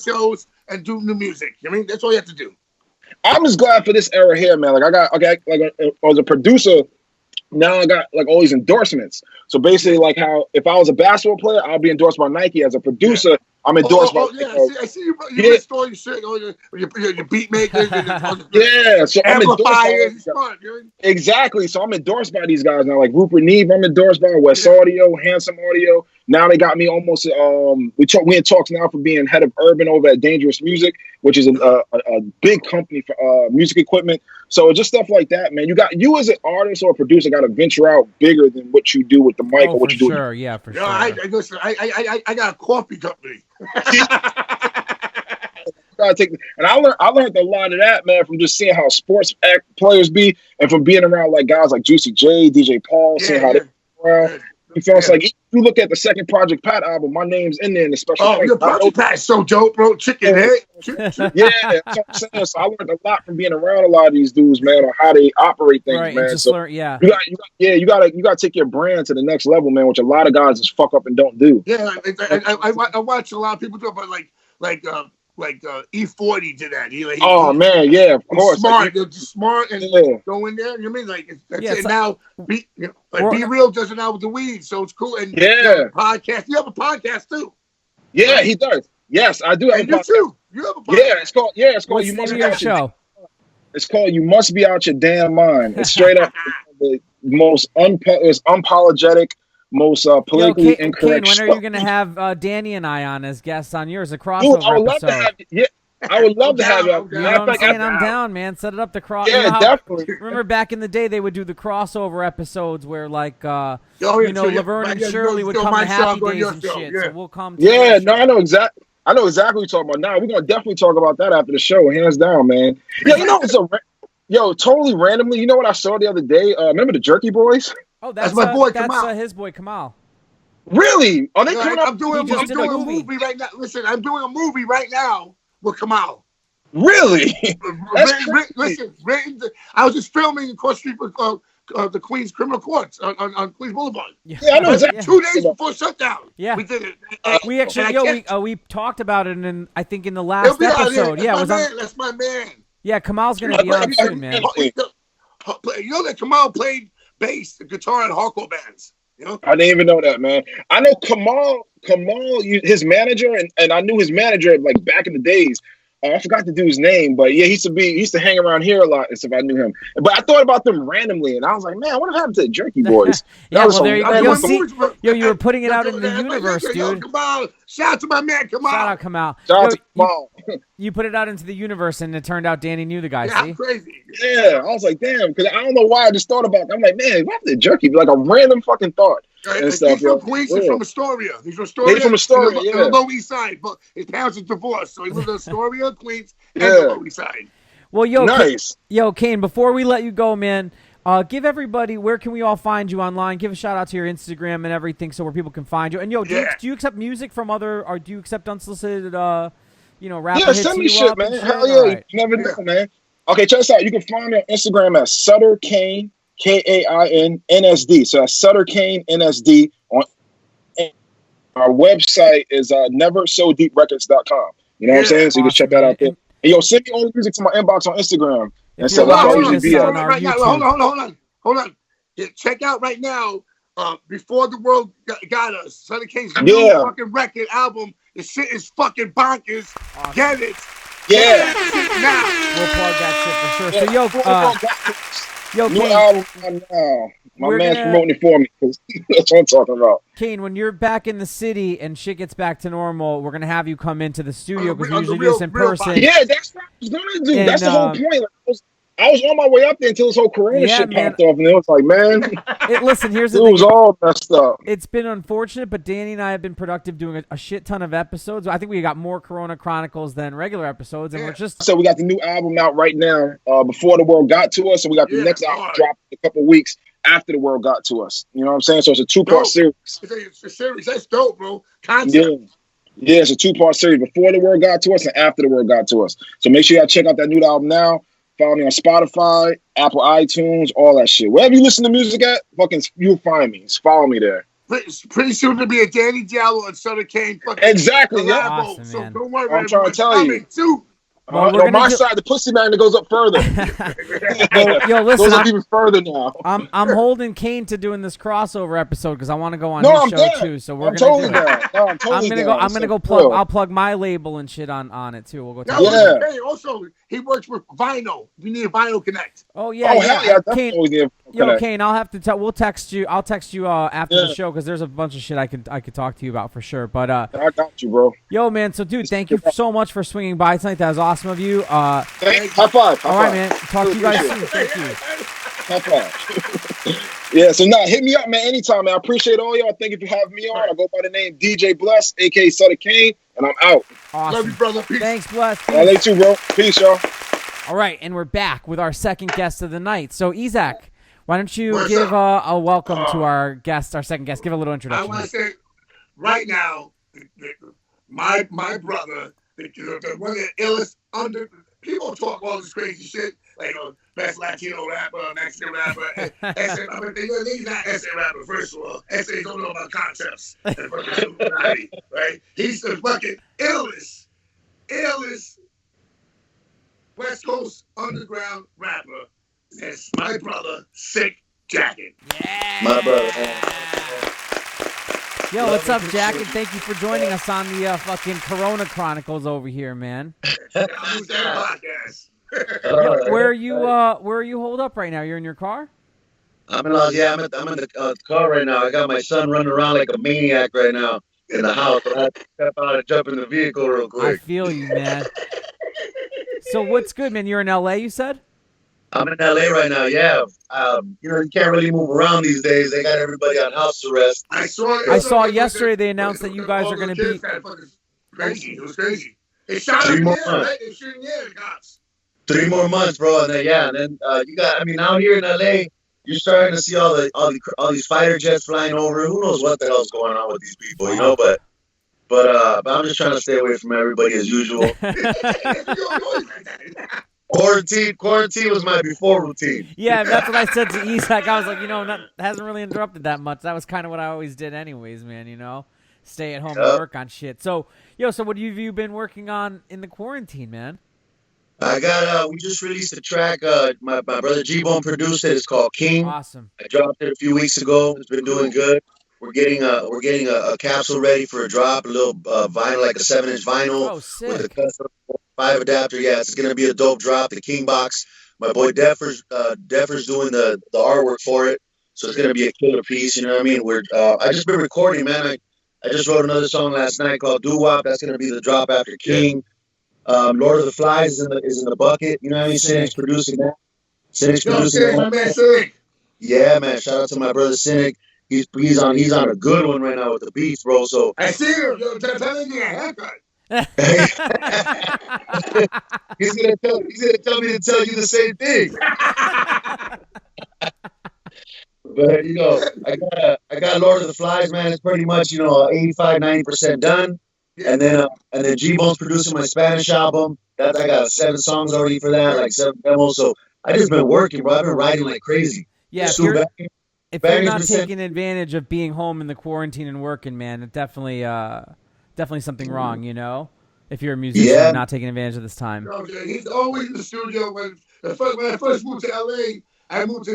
shows and do new music. You know what I mean? That's all you have to do. I'm just glad for this era here, man. Like, I got as a producer, now I got like all these endorsements. So basically, like how if I was a basketball player, I'll be endorsed by Nike. As a producer, I'm endorsed by. I see you install your shit, your beat makers, so I'm endorsed by exactly. So I'm endorsed by these guys now, like Rupert Neve. I'm endorsed by West Audio, Handsome Audio. Now they got me almost. We in talks now for being head of urban over at Dangerous Music, which is a big company for music equipment. So just stuff like that, man. You as an artist or a producer got to venture out bigger than what you do with the mic or what you do. For sure. I got a coffee company. And I learned a lot of that, man, from just seeing how sports players be, and from being around like guys like Juicy J, DJ Paul, seeing how they around. You feel it's like, if you look at the second Project Pat album, my name's in there in the special. Oh, your Project Pat's so dope, bro. Chicken head. That's what I'm saying. So I learned a lot from being around a lot of these dudes, man, on how they operate things, man. So you gotta take your brand to the next level, man, which a lot of guys just fuck up and don't do. Yeah, I watch a lot of people do it, but like E40 did that. Man, yeah, of course. Smart, they're just smart and go in there. You know what I mean? Like, now. Be Real does it now with the weed, so it's cool. And podcast. You have a podcast too. Yeah, right? He does. Yes, I do have a podcast. You too. You have a podcast. It's called You Must Be Out Your It's called You Must Be Out Your Damn Mind. It's straight up the most unapologetic, most politically incorrect. Kane, when are you going to have Danny and I on as guests on yours? A crossover Dude, I would love episode. to have I would love to have you. You know what I'm saying? I'm down, man. Set it up the cross. Yeah, you know definitely. Remember back in the day, they would do the crossover episodes where, like, Laverne and Shirley would come to Happy Days and shit. So we'll come. Yeah, no, I know exactly what you're talking about. Now we're gonna definitely talk about that after the show, hands down, man. Yeah, totally randomly. You know what I saw the other day? Remember the Jerky Boys? Oh, that's my boy Kamal. Kamal. That's his boy Kamal. Really? Are they coming up? I'm doing a movie right now. Listen, I'm doing a movie right now with Kamal. Really? Listen, I was just filming across the street with the Queens Criminal Courts on Queens Boulevard. Yeah, I know exactly. 2 days before shutdown. Yeah, we did it. We actually, we talked about it I think in the last episode. Yeah, that's my man. Yeah, Kamal's gonna be on soon, man. You know that Kamal played bass, guitar, and hardcore bands. You know? I didn't even know that, man. I know Kamal, his manager, and I knew his manager like back in the days. I forgot the dude's name, but yeah, he used to hang around here a lot as if I knew him. But I thought about them randomly, and I was like, man, what happened to the Jerky Boys? Yeah, well, there you go. You were putting it out in the universe, dude. Come on, shout out to my man, Kamal. Shout out Kamal. Shout out to Kamal. You put it out into the universe, and it turned out Danny knew the guy. Yeah, see? crazy. Yeah, I was like, damn, because I don't know why I just thought about it. I'm like, man, what happened to Jerky? Like a random fucking thought. He's from Queens. He's from Astoria. He's from Astoria, in the Lower East Side, but his parents are divorced, so he lives in Astoria, Queens, and the Lower East Side. Well, nice. Kane, before we let you go, man, give everybody, where can we all find you online? Give a shout out to your Instagram and everything, so where people can find you. And do you accept music from or do you accept unsolicited, rapper hits? Send me shit, man. Hell yeah, right. You never know, man. Okay, check this out. You can find me on Instagram at Sutter Kain. KAIN-NSD. So that's Sutter Kain NSD. Our website is neversodeeprecords.com. You know what I'm saying? So you can check that out there. And send me all the music to my inbox on Instagram. And so that's how usually be Hold on. Yeah, check out right now. Before the World Got Us, Sutter Kain's new fucking record album. The shit is fucking bonkers. Awesome. Get it. Yeah. Now. We'll plug that shit for sure. So new Kane, album now. My man's promoting it for me. That's what I'm talking about. Kane, when you're back in the city and shit gets back to normal, we're gonna have you come into the studio because we usually do this in person. Yeah, that's what I was gonna do. That's the whole point. Like, I was on my way up there until this whole Corona shit popped off, and it was like, man. Listen, here's the thing. It was all messed up. It's been unfortunate, but Danny and I have been productive doing a shit ton of episodes. I think we got more Corona Chronicles than regular episodes, and we're just. So we got the new album out right now. Before the World Got to Us, and we got the next album dropped in a couple weeks after the World Got to Us. You know what I'm saying? So it's a 2-part series. It's a series. That's dope, bro. Concept. Yeah, it's a 2-part series. Before the World Got to Us and after the World Got to Us. So make sure y'all check out that new album now. Follow me on Spotify, Apple iTunes, all that shit. Wherever you listen to music at, you'll find me. Just follow me there. Pretty soon to be a Danny Diablo and Sutter Kain. Exactly. Yeah. Awesome, so man. don't worry. I'm trying to tell you. Too. On my side, the pussy magnet goes up further. Listen, goes up even further now. I'm holding Kane to doing this crossover episode because I want to go on his show too. So we're gonna do it. No, I'm totally I'm gonna go plug. I'll plug my label and shit on it too. We'll go. Hey, also, he works with Vinyl. We need a Vinyl Connect. Oh yeah. Hell yeah. Kane, Kane, I'll have to tell. We'll text you. I'll text you after the show because there's a bunch of shit I could talk to you about for sure. But I got you, bro. Yo, man. So, dude, thank you so much for swinging by tonight. That was awesome of you. High five. All right, man. Talk to you guys soon. Thank you. High five. Yeah, so hit me up, man, anytime, man. I appreciate all y'all. Thank you for having me on. I go by the name DJ Bless, aka Sutter Kain, and I'm out. Awesome. Love you, brother. Peace. Thanks, Bless. I love you too, bro. Peace, y'all. All right, and we're back with our second guest of the night. So, Isaac, why don't you give a welcome to our guest, our second guest? Give a little introduction. I want to say, right now, my brother, one of the illest people talk all this crazy shit, like best Latino rapper, Mexican rapper, essay rapper. He's not essay rapper, first of all. Essays don't know about concepts. And fucking right? He's the fucking illest West Coast underground rapper. That's my brother, Sick Jacken. Yeah. My brother. Yo, what's up, Jacken? Thank you for joining us on the fucking Corona Chronicles over here, man. Podcast. Where are you holed up right now? You're in your car? I'm in the car right now. I got my son running around like a maniac right now in the house. I have to step out and jump in the vehicle real quick. I feel you, man. So what's good, man? You're in LA, you said? I'm in LA right now. Yeah. You can't really move around these days. They got everybody on house arrest. I saw. I saw yesterday they announced that you guys are going to be. Crazy. It was crazy. They shot 3 him more there, months. right? They shot him there, the cops. 3 more months, bro, and then and then you got. I mean, out here in LA, you're starting to see all these fighter jets flying over. Who knows what the hell's going on with these people, you know? But I'm just trying to stay away from everybody as usual. Quarantine was my before routine. Yeah, that's what I said to Isak. I was like, that hasn't really interrupted that much. That was kind of what I always did anyways, man, stay at home and work on shit. So, so what have you been working on in the quarantine, man? I got we just released a track. My brother G-Bone produced it. It's called King. Awesome. I dropped it a few weeks ago. It's been doing good. We're getting a capsule ready for a drop, a little vinyl, like a 7-inch vinyl with a custom 5 adapter. Yeah, it's gonna be a dope drop. The King box. My boy Deffer's doing the artwork for it, so it's gonna be a killer piece. You know what I mean? I just been recording, man. I just wrote another song last night called Doo Wop. That's gonna be the drop after King. Lord of the Flies is in the bucket. You know what I mean? Cynic's producing that. Cynic's producing that. My man Cynic. Yeah, man. Shout out to my brother Cynic. He's on a good one right now with the beats, bro. So I see him. Tell him to get a haircut. he's gonna tell me to tell you the same thing. But I got Lord of the Flies, man. It's pretty much 85-90% done. And then G-Bone's producing my Spanish album. I got 7 songs already for that, like 7 demos. So I just been working, bro. I've been writing like crazy. Yeah, if you're not taking advantage of being home in the quarantine and working, man, it definitely something wrong, If you're a musician and not taking advantage of this time. Okay, he's always in the studio. When I first moved to LA, I moved to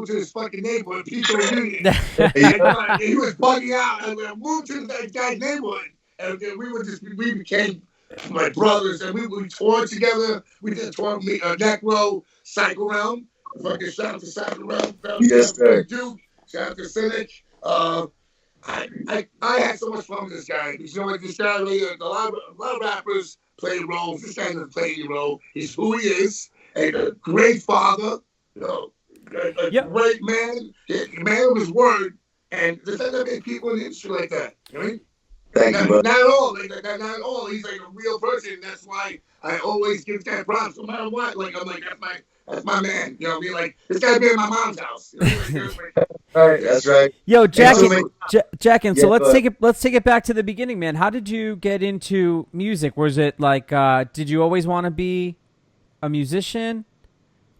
this fucking neighborhood, Pico Union. And he was bugging out. And I moved to that guy's neighborhood. And we became my brothers, and we toured together. We did tour Neck Row, Cycle Realm. Fucking shout out to Cycle Realm. Yes, sir. Duke. Shout out to Cynic. I had so much fun with this guy. This guy, a lot of rappers play roles. This guy doesn't play any role. He's who he is. A great father. A great man. A man of his word. And there's not that many people in the industry like that. You know what I mean? Thank you, bro. Not at all. Not at all. He's like a real person. That's why I always give that props, no matter what. I'm like, that's my man. You know what I mean? Like, this guy been in my mom's house. Right, that's right. Yo, Jacken. So let's take it back to the beginning, man. How did you get into music? Was it like, did you always want to be a musician?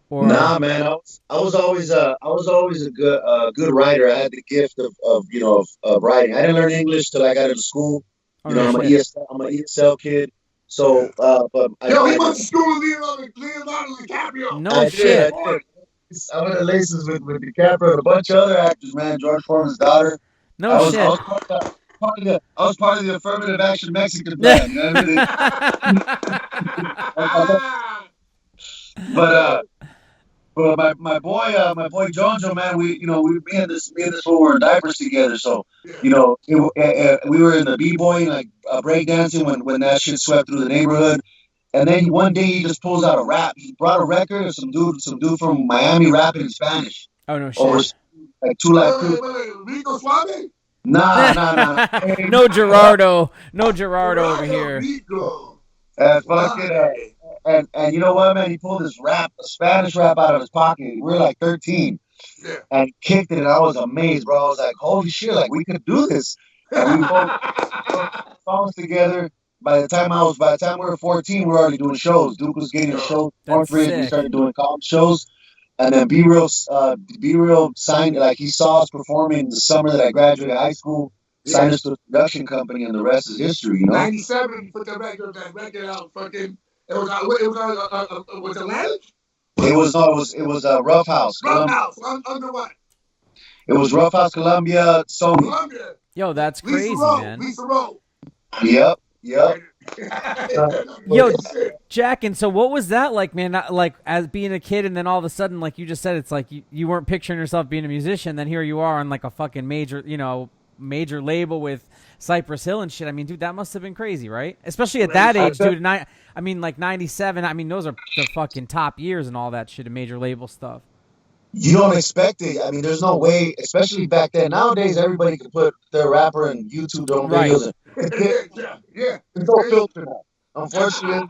Or? Nah, man. I was always a good writer. I had the gift of writing. I didn't learn English till I got into school. I'm an ESL kid. So, he went to school with Leonardo DiCaprio. No shit. I went to laces with DiCaprio and a bunch of other actors, man. George Foreman's daughter. No shit. I was part of the affirmative action Mexican plan. You know But my boy Jonjo, man, me and this fool were in diapers together. So we were in the b-boy like breakdancing when that shit swept through the neighborhood. And then one day he just pulls out a rap. He brought a record of some dude from Miami rapping in Spanish. Oh no shit! Like two like Rico Suave? Nah. No Gerardo over here. And you know what, man? He pulled this a Spanish rap out of his pocket. We were like 13. Yeah. And he kicked it, and I was amazed, bro. I was like, holy shit, like we could do this. And we both songs together. By the time we were 14, we were already doing shows. Duke was getting a show. We started doing college shows. And then B-Real signed, like he saw us performing the summer that I graduated high school, signed us to a production company, and the rest is history, 97, he put that record out, fucking, was it Atlantic? It was Ruff House. Ruff House, under what? It was Ruff House, Columbia, Sony. Columbia. Yo, that's crazy, man. Lisa Rowe. Yep. Yo, Jacken, so what was that like, man? Not, like as being a kid, and then all of a sudden, like you just said, it's like you weren't picturing yourself being a musician. Then here you are on like a fucking major, major label with Cypress Hill and shit. I mean, dude, that must have been crazy, right? Especially at that age, dude. I mean, like 97. I mean, those are the fucking top years and all that shit of major label stuff. You don't expect it. I mean, there's no way, especially back then. Nowadays, everybody can put their rapper and YouTube their own videos. Yeah. There's no filter now. Unfortunately,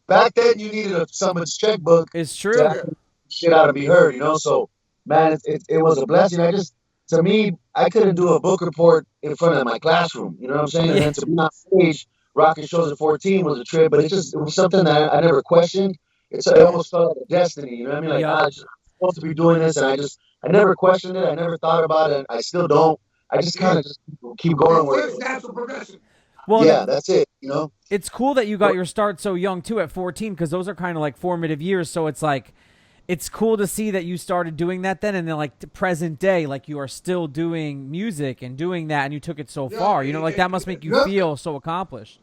back then you needed someone's checkbook. It's true. To actually shit out and be heard, you know. So, man, it was a blessing. To me, I couldn't do a book report in front of my classroom. You know what I'm saying? And then to be on stage, rocking shows at 14 was a trip. But it was something that I never questioned. It almost felt like a destiny. You know what I mean? Like I'm supposed to be doing this, and I never questioned it. I never thought about it. I still don't. I just kind of just keep going with it. Natural progression. Well, yeah, that's it. You know, it's cool that you got your start so young too, at 14, because those are kind of like formative years. So it's like, it's cool to see that you started doing that then, and then like to present day, like you are still doing music and doing that, and you took it so far. You know, like that must make you feel so accomplished.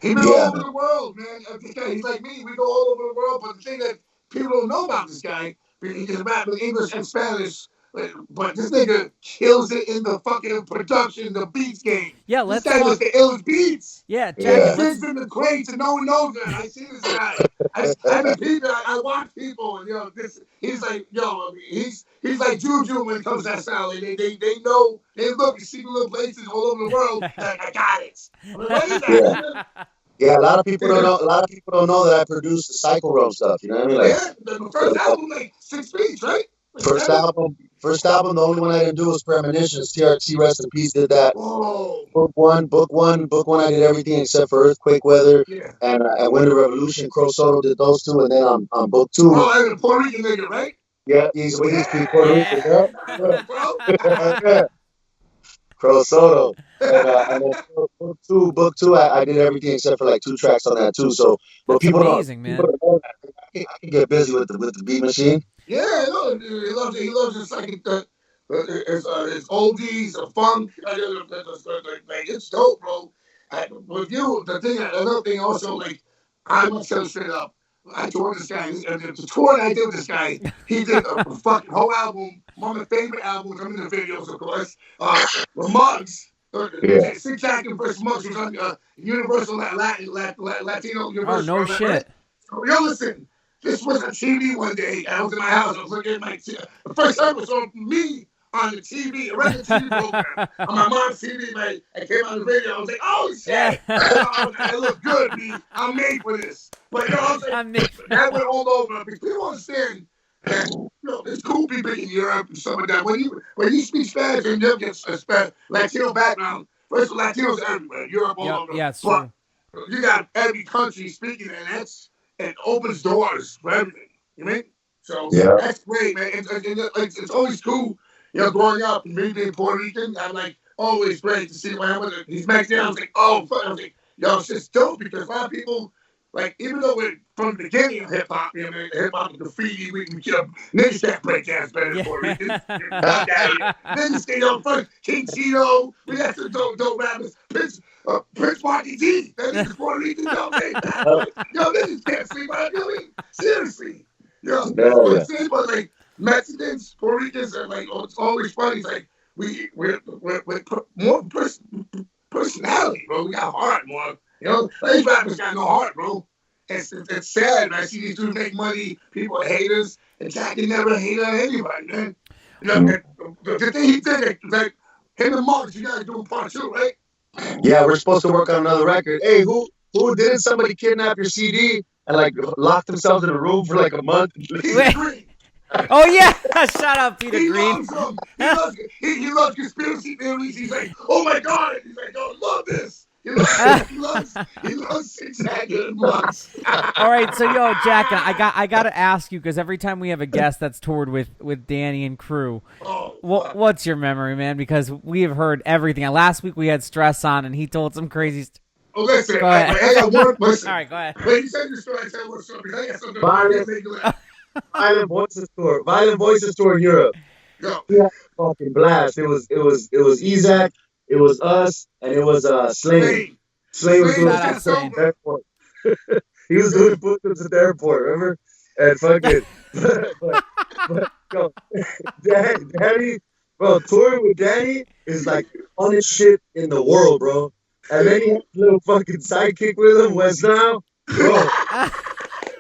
He's been all over the world, man. He's like me. We go all over the world, but the thing that people don't know about this guy, he can rap in English and Spanish. But this nigga kills it in the fucking production, the beats game. Yeah, let's this guy was the illest beats. Yeah, Jacken. He's in the crates and no one knows that. I see this guy. I watch people, and he's like, he's like Juju when it comes to that style. They know, they look and see the little places all over the world. Like, I got it. I mean, what is that? Yeah, a lot of people don't know. A lot of people don't know that I produced the Cycle Road stuff. You know what I mean? Like, the first album, like 6 beats, right? First album, the only one I didn't do was Premonitions. TRT, rest in peace, did that. Whoa. Book one, I did everything except for Earthquake Weather and Winter Revolution. Crow Soto did those two, and then on book 2. Oh, and the Puerto Rican nigga, right? Yeah, he's Puerto Rican. Yeah. Crow Soto. And then book two, I did everything except for like 2 tracks on that too. So, but that's amazing, man. I can get busy with the beat machine. Yeah, no, he loves it. He loves it. Like it's oldies, a funk. It's dope, bro. With you, another thing also, like, I'm gonna tell you straight up. I toured this guy. The tour that I did with this guy, he did a fucking whole album. One of my favorite albums. I'm in the videos, of course. The Mugs. Jacken versus Mugs was on Universal Latino. Universal. Oh, no shit. Right? So, listen. This was on TV one day. I was in my house. I was looking at my TV. The first time was on me on the TV, a regular TV program. On my mom's TV, I came on the radio. I was like, oh, shit. I look good, B. I'm made for this. But, you know what I'm saying? That went all over. Because people understand that, it's cool people in Europe and stuff like that. When you speak Spanish and you get a Latino background, first of all, Latinos everywhere. Europe, all over. Yeah, it's but true. you got every country speaking, and it opens doors for everything. You know what I mean? So that's great, man. It's always cool, growing up and me being Puerto Rican. I'm like, always great to see he's Mexican. I was like, oh, fuck. I was like, it's just dope because a lot of people, like, even though we're from the beginning of hip hop, hip hop graffiti, we niggas can't break dance better than Puerto Ricans. Niggas stay on first. King Cheeto, we got some dope rappers. Prince Marty D, that nigga's Puerto Rican, niggas can't sleep out of me. Seriously. But like Mexicans, Puerto Ricans are like, it's always funny. It's like we're more personality, bro. We got heart more. These rappers got no heart, bro. It's sad, man. I see these dudes make money, people are haters, and Jacken never hated anybody, man. The thing he did, like him and Marks, you gotta do part 2, right? Yeah, we're supposed to work on another record. Hey, who didn't somebody kidnap your CD and like lock themselves in a room for like a month? Oh yeah, shout out Peter Green. Loves them. He loves conspiracy theories. He's like, oh my god. He's like, I love this. He loves Jacken and Mugs. All right, so Jacken, I gotta ask you, because every time we have a guest that's toured with Danny and crew, what's your memory, man? Because we have heard everything. Last week we had Stress on, and he told some crazy. Listen, go ahead. I got one. Listen. All right, go ahead. When you said your story, I said one story. I got something. Violent Voices tour in Europe. Yeah, fucking blast. It was Ezak. It was us, and it was Slane. Slane was doing push-ups at the airport. He was doing push-ups at the airport, remember? And fucking, but Danny, Bro, touring with Danny is like the funnest shit in the world, bro. And then he has a little fucking sidekick with him, West now. Bro,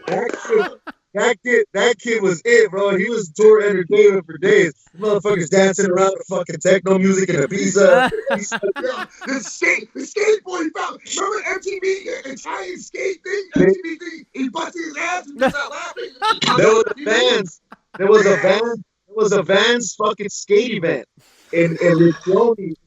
that kid was it, bro. He was tour entertainment for days. Motherfuckers dancing around with fucking techno music and a pizza. Yo, the skateboard he found. Remember MTV Italian skate thing? MTV thing. He busted his ass and just out laughing. There was a Vans. There was a Vans fucking skate event in Riccione,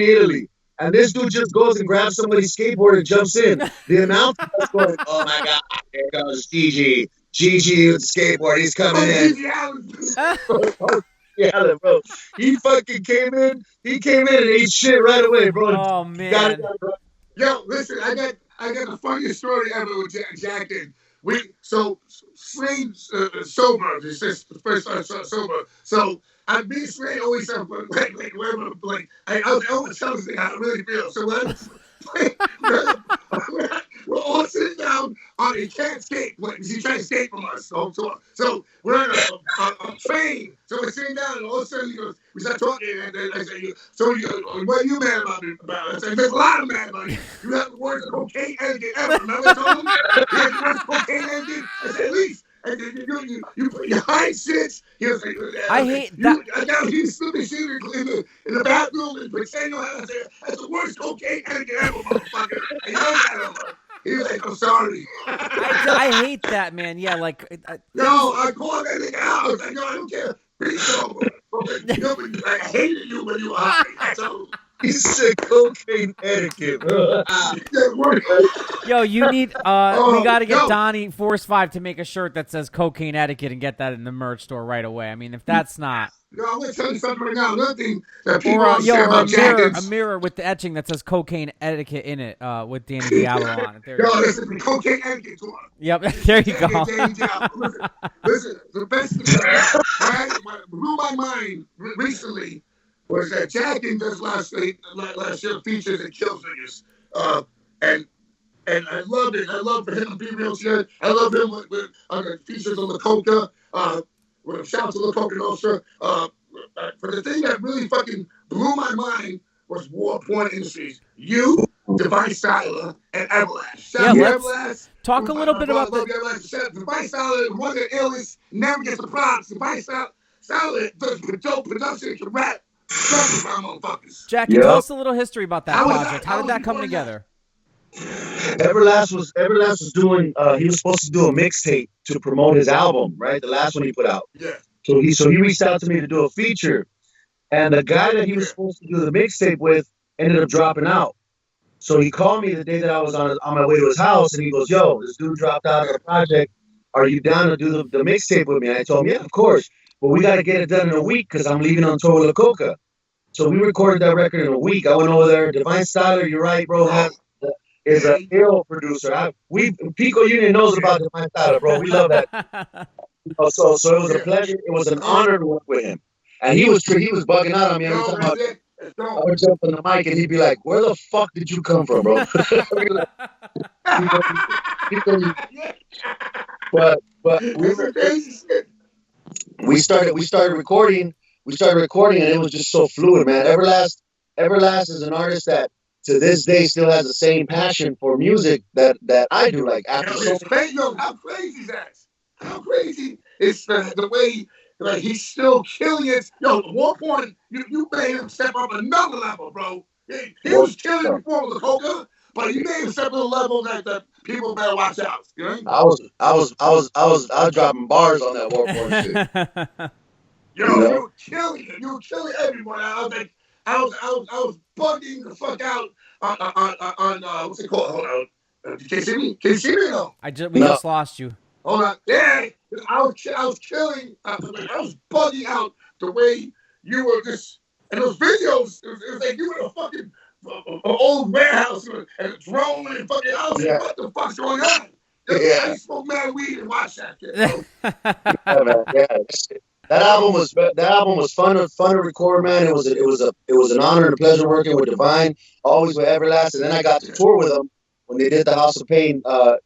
Italy. And this dude just goes and grabs somebody's skateboard and jumps in. The announcer was going, "Oh my god, here goes Gigi. Gigi with the skateboard. He's coming in." Yeah, bro. He fucking came in. He came in and ate shit right away, bro. Oh man. Yo, listen, I got the funniest story ever with Jacken. Slade sober. This is the first time sober. So I me and Slade always have I always tell this thing how I really feel. So we're all sitting down on he can't skate. He's trying to skate from us. So we're on a train. So we're sitting down, and all of a sudden he goes, we start talking, and then I say, so he goes, what are you mad about me about? I said, there's a lot of mad about you. You have the worst cocaine etiquette ever. Remember I told him? You have the worst cocaine etiquette. I said, at least. And then you put your hind shits. He was like, I hate that. Now he's slipping shit in the bathroom and pretending I said, that's the worst cocaine etiquette ever, motherfucker. And you know that. He was like, I'm sorry. I hate that, man. Yeah, like. No, I called that nigga out. I was like, no, I don't care. I hated you when you were high. He said cocaine etiquette, bro. Yo, you need we got to get Donnie Force 5 to make a shirt that says cocaine etiquette and get that in the merch store right away. I mean, if that's not. No, I'm going to tell you something right now. Another thing that people don't say about a mirror with the etching that says cocaine etiquette in it with Danny Diablo on it. There this is the cocaine etiquette one. Yep, there you go. Danny Diablo. Listen, the best thing that blew my mind recently was that Jacken does last year features and kills niggas. And I loved it. I love for him to be real shit. I love him with the features on the Coca. Shout out to the Coca Nostra. For the thing that really fucking blew my mind was Warporn Industries. You, Divine Styler, and Everlast. Shout out to Everlast. Talk a little bit about the Divine Styler. One of the illest, never gets the props. Divine Styler does dope production, can rap. Jacken, tell us a little history about that project. How did that come together? Everlast was doing. He was supposed to do a mixtape to promote his album, right? The last one he put out. Yeah. So he reached out to me to do a feature, and the guy that he was supposed to do the mixtape with ended up dropping out. So he called me the day that I was on my way to his house, and he goes, "Yo, this dude dropped out of the project. Are you down to do the mixtape with me?" And I told him, "Yeah, of course. But we got to get it done in a week because I'm leaving on tour with La Coca." So we recorded that record in a week. I went over there. Divine Styler, you're right, bro, is an ill producer. Pico Union knows about Divine Styler, bro. We love that. So it was a pleasure. It was an honor to work with him. And he was bugging out on me every time I would jump on the mic and he'd be like, "Where the fuck did you come from, bro?" But we started recording. We started recording, and it was just so fluid, man. Everlast is an artist that to this day still has the same passion for music that I do. Like after how crazy is that? How crazy is the way like he's still killing it. Yo, Warporn, you made him step up another level, bro. He was killing before with the Coca, but you made him step up a level that people better watch out. You know? I was dropping bars on that Warporn shit. Yo, you were killing it. You were killing everyone. I was like, I was bugging the fuck out on what's it called? Hold on. Can you see me? Can you see me? No. We just lost you. Hold on. Yeah, I was killing. I was bugging out the way you were just. And those videos, it was like you were in a fucking old warehouse and a drone and fucking. I was like, what the fuck's going on? I smoke mad weed and watch that shit. That album was fun to record, man. It was an honor and a pleasure working with Divine, always with Everlast, and then I got to tour with them when they did the House of Pain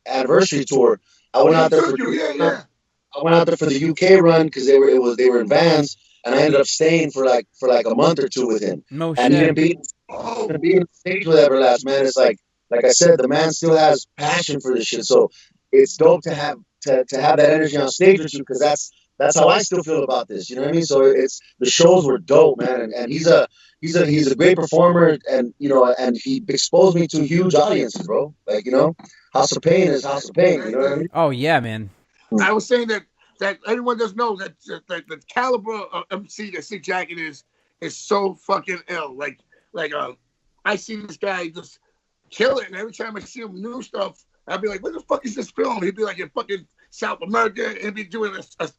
anniversary tour. I went out there for the UK run because they were in Vans, and I ended up staying for like a month or two with him. No And shit. even being on the stage with Everlast, man, it's like I said, the man still has passion for this shit. So it's dope to have that energy on stage with you, because that's how I still feel about this. You know what I mean? So it's the shows were dope, man, and he's a great performer, and and he exposed me to huge audiences, bro. Like, House of Pain is House of Pain. You know what I mean? Oh yeah, man. I was saying that everyone does know that the caliber of MC that Sick Jacken is so fucking ill. Like I see this guy just kill it, and every time I see him new stuff, I'd be like, "What the fuck is this film?" He'd be like in fucking South America, and be doing he's just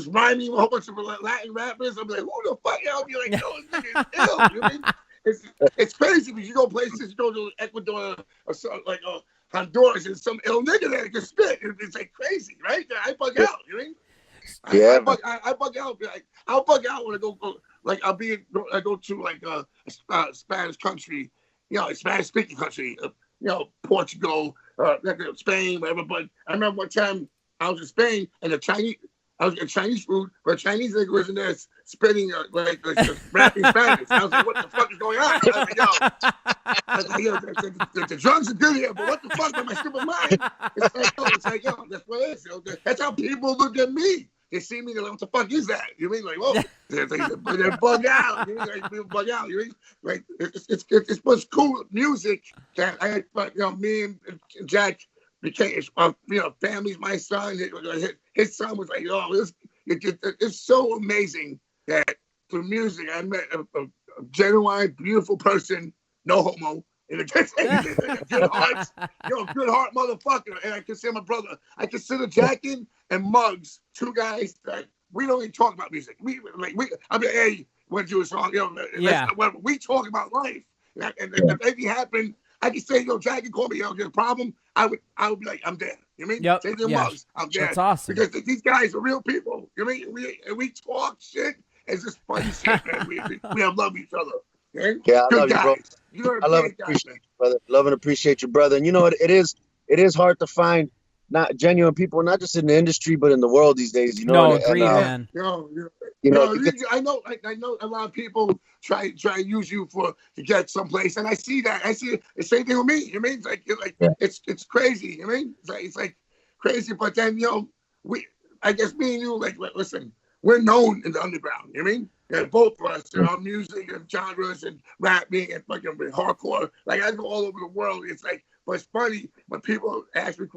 rhyming a whole bunch of Latin rappers. I'm like, "Who the fuck?" I'll be like, "Yo, this nigga is ill." You know what I mean? It's crazy because you go places, you go to Ecuador or something like Honduras, and some ill nigga there can spit. It's like crazy, right? I bug out. You know what I mean? Yeah, I bug out. Like, I'll bug out when I go like I go to like a Spanish country, Spanish speaking country, Portugal, Spain, whatever. But I remember one time I was in Spain and I was getting Chinese food, but a Chinese nigga was in there spitting like rapping Spanish. I was like, what the fuck is going on? I was like, yo, the drugs are good here, but what the fuck am I stupid mind? It's like, yo, that's what it is. That's how people look at me. They see me, they're like, what the fuck is that? You mean like, whoa, they're bug out. You mean like people bug out? You mean like it's much cool music that me and Jack became, family's my son. His son was like, oh, it's so amazing that through music I met a genuine, beautiful person, no homo, and a good heart, good heart motherfucker. And I consider my brother. I consider Jacken and Muggs two guys that we don't even talk about music. I mean, hey, want to do a song? We talk about life. And if anything happened, I could say, Jacken called me, there's a problem. I would be like, I'm dead. You mean? Yep. Say to Muggs, I'm dead. That's awesome. Because these guys are real people. You mean? We talk shit. It's just funny shit, man. We love each other. Okay? Yeah, I Good love guys. you, bro. I love and appreciate you, brother. Love and appreciate your brother. And it is hard to find not genuine people, not just in the industry, but in the world these days. No, agreed, man. I know a lot of people try to use you to get someplace, and I see that. I see the same thing with me. You mean it's crazy. You mean it's like crazy, but then I guess me and you listen. We're known in the underground. You mean? Yeah, both of us, our music and genres and rapping and fucking hardcore. Like I go all over the world. It's like, but it's funny when people ask me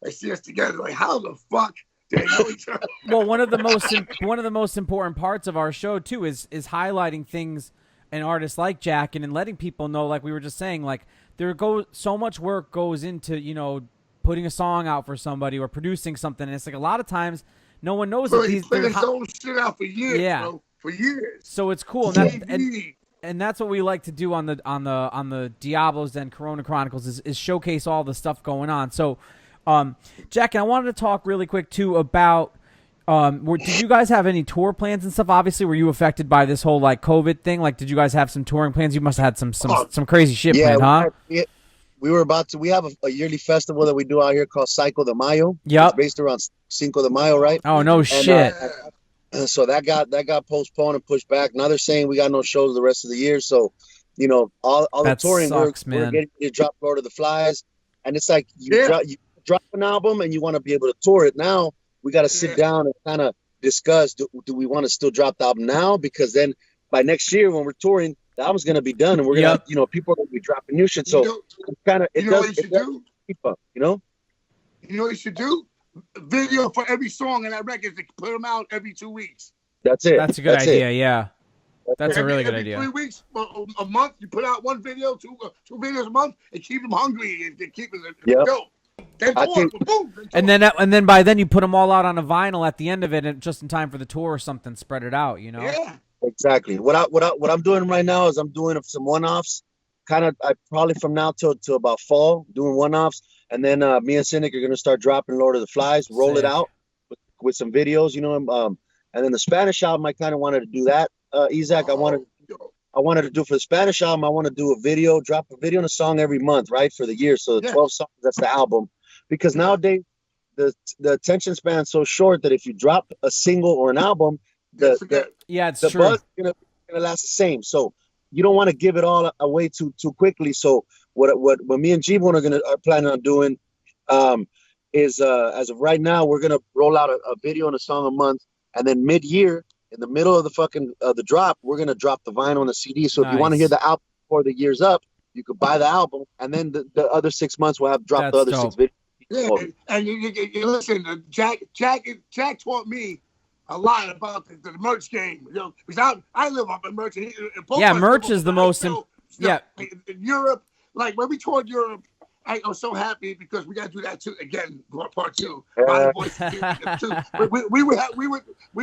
they see us together. Like, how the fuck do they know each other? Well, one of the most important parts of our show too is highlighting things and artists like Jacken and letting people know, like we were just saying, like so much work goes into putting a song out for somebody or producing something, and it's like a lot of times no one knows that he's been his own shit out for years, bro. For years. So it's cool, and that's what we like to do on the Diablos and Chronicles is showcase all the stuff going on. So, Jack, I wanted to talk really quick too about did you guys have any tour plans and stuff? Obviously, were you affected by this whole COVID thing? Like, did you guys have some touring plans? You must have had some crazy shit planned, huh? We have a yearly festival that we do out here called Psycho de Mayo. Yep. It's based around Cinco de Mayo, right? Oh, no shit. So that got postponed and pushed back. Now they're saying we got no shows the rest of the year. So, all the touring, we're getting ready to drop Lord of the Flies. And it's like you drop an album and you want to be able to tour it. Now we got to sit down and kind of discuss, do we want to still drop the album now? Because then by next year when we're touring, the album's gonna be done, and we're gonna, people are gonna be dropping new shit. So You know what you should do? Video for every song in that record. To put them out every 2 weeks. That's it. That's a good idea. Yeah, that's a really good idea. 3 weeks, a month. You put out one video, two videos a month, and keep them hungry and keep it. Go. Then tour, boom. And then by then you put them all out on a vinyl at the end of it, and just in time for the tour or something. Spread it out. Yeah. Exactly. What I'm doing right now is I'm doing some one-offs. I probably from now till about fall doing one-offs, and then me and Cynic are gonna start dropping Lord of the Flies, roll it out with some videos, and then the Spanish album I kind of wanted to do that. Isaac, I wanted to do for the Spanish album. I want to do a video, drop a video and a song every month, right, for the year. So the 12 songs, that's the album, because nowadays the attention span's so short that if you drop a single or an album, the it's true. buzz is gonna last the same. So you don't want to give it all away too quickly. So what me and G-Bone are planning on doing is as of right now, we're gonna roll out a video and a song a month, and then mid-year, in the middle of the drop, we're gonna drop the vinyl and the CD. So if you want to hear the album before the year's up, you could buy the album, and then the other 6 months we'll have dropped the other dope. 6 videos. Yeah, and you listen, Jack taught me a lot about the merch game, you know, because I live off of merch. Merch is the most. In Europe, like when we toured Europe, I was so happy because we got to do that too again, part two. We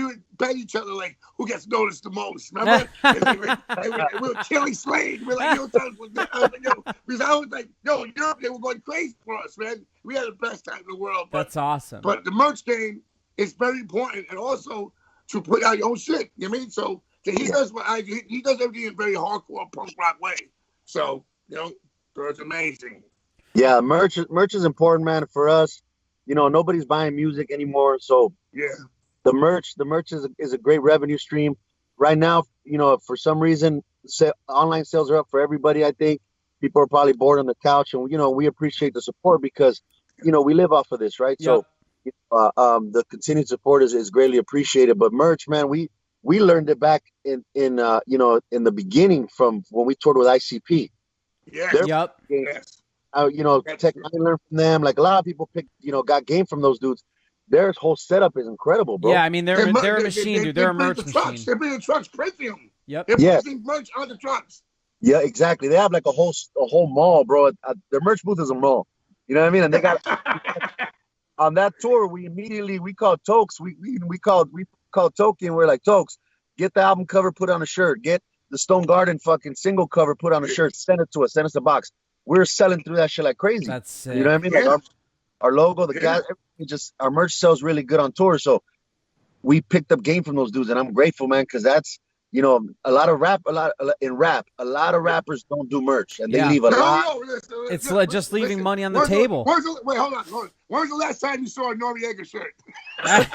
would bet each other like who gets noticed the most. Remember? we were killing Slade. We're like, because I was like, Europe, they were going crazy for us, man. We had the best time in the world. That's awesome. But the merch game is very important, and also to put out your own shit. You know what I mean? So he does he does everything in a very hardcore punk rock way. So it's amazing. Yeah, merch is important, man, for us. Nobody's buying music anymore, so the merch is a great revenue stream. Right now, for some reason, online sales are up for everybody. I think people are probably bored on the couch, and we appreciate the support because we live off of this, right? Yep. So the continued support is greatly appreciated. But merch, man, we learned it back in the beginning from when we toured with ICP. Yeah. Yes. Tech I learned from them. Like a lot of people got game from those dudes. Their whole setup is incredible, bro. Yeah, I mean they're a machine, dude. They're a merch machine. They bring the trucks, printing them. Yep. They're putting merch on the trucks. Yeah, exactly. They have like a whole mall, bro. Their merch booth is a mall. You know what I mean? And they got on that tour. We called Tokes. We called Toki, and we're like, Tokes, get the album cover, put on a shirt. Get the Stone Garden fucking single cover, put on a shirt. Send it to us. Send us a box. We're selling through that shit like crazy. That's sick. You know what I mean? Like our logo, the guys, our merch sells really good on tour. So we picked up game from those dudes, and I'm grateful, man, because that's a lot of rappers don't do merch, and they leave a lot. It's just leaving money on the table. Wait, hold on. When was the last time you saw a Noriega shirt? And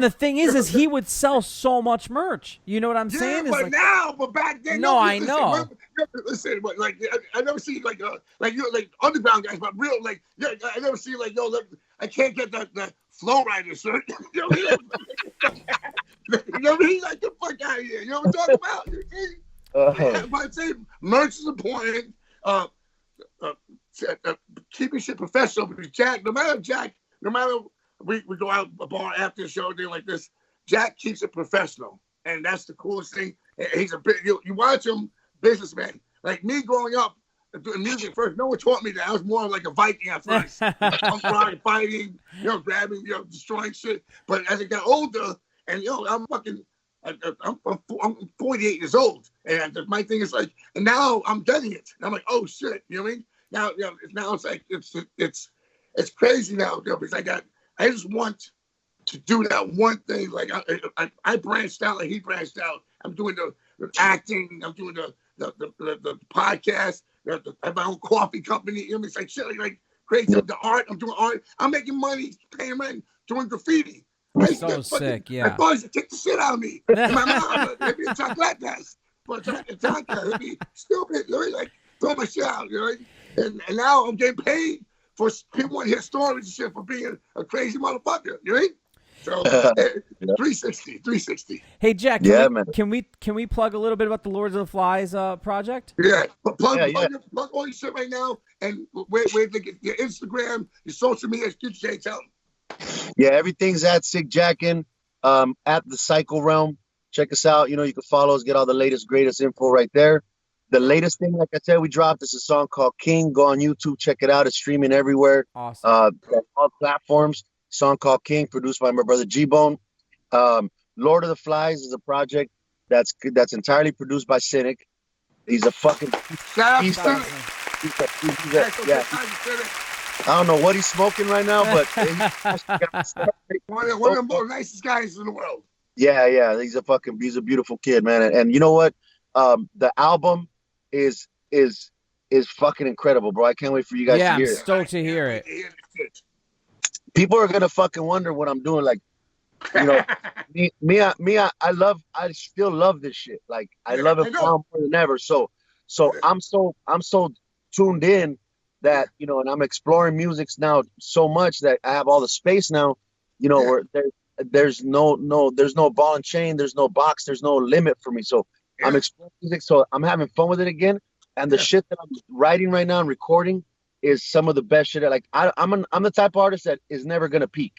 the thing is he would sell so much merch. You know what I'm saying? But back then, I know. Listen, but I never see like underground guys, but real I never see I can't get that Flow Rider shirt. You know what I mean? Like, the fuck out of here. You know what I'm talking about? But I say merch is important. Keeping shit professional because Jack, no matter we go out a bar after the show, thing like this, Jack keeps it professional, and that's the coolest thing. He's a bit. You watch him, businessman. Like me growing up doing music first, no one taught me that. I was more like a Viking at first, punk rock, fighting, grabbing, destroying shit. But as I got older, and I'm 48 years old, and my thing is like, and now I'm getting it. And I'm like, oh shit, you know what I mean? Now, now it's like it's crazy now, because I just want to do that one thing. Like I branched out, like he branched out. I'm doing the acting. I'm doing the podcast. I have my own coffee company. You know what I mean? It's like shit, like crazy. The art. I'm doing art. I'm making money, paying rent, doing graffiti. So sick, yeah. I thought he should take the shit out of me. My mom, it'd be a chocolate glass. But it'd be stupid. You know, like, throw my shit out, you know? And now I'm getting paid for people want to hear stories and shit for being a crazy motherfucker, you know? So 360. Hey Jack, can we plug a little bit about the Lords of the Flies project? Yeah, but plug all your shit right now, and where they get your Instagram, your social media, tell them. Yeah, everything's at Sick Jacken, at the Cycle Realm. Check us out. You can follow us, get all the latest, greatest info right there. The latest thing, like I said, we dropped is a song called King. Go on YouTube, check it out. It's streaming everywhere. Awesome. All platforms. Song called King, produced by my brother G-Bone. Lord of the Flies is a project that's entirely produced by Cynic. He's a fucking I don't know what he's smoking right now, but one of the most nicest guys in the world. Yeah, he's a beautiful kid, man. And you know what? The album is is fucking incredible, bro. I can't wait for you guys to I'm hear it. stoked to hear it. People are gonna fucking wonder what I'm doing. Like, you know, I still love this shit. Like, I love it now more than ever. So I'm so tuned in that, you know, and I'm exploring music now so much that I have all the space now, you know, where there's no ball and chain, there's no box, there's no limit for me. So I'm exploring music, so I'm having fun with it again. And the shit that I'm writing right now and recording is some of the best shit. Like, I'm the type of artist that is never gonna peak.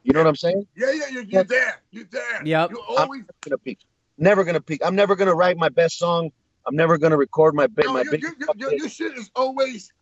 You know what I'm saying? Yeah, you're there. You're there. Yep. You're always never gonna peak. Never gonna peak. I'm never gonna write my best song. I'm never gonna record my big. Your shit is always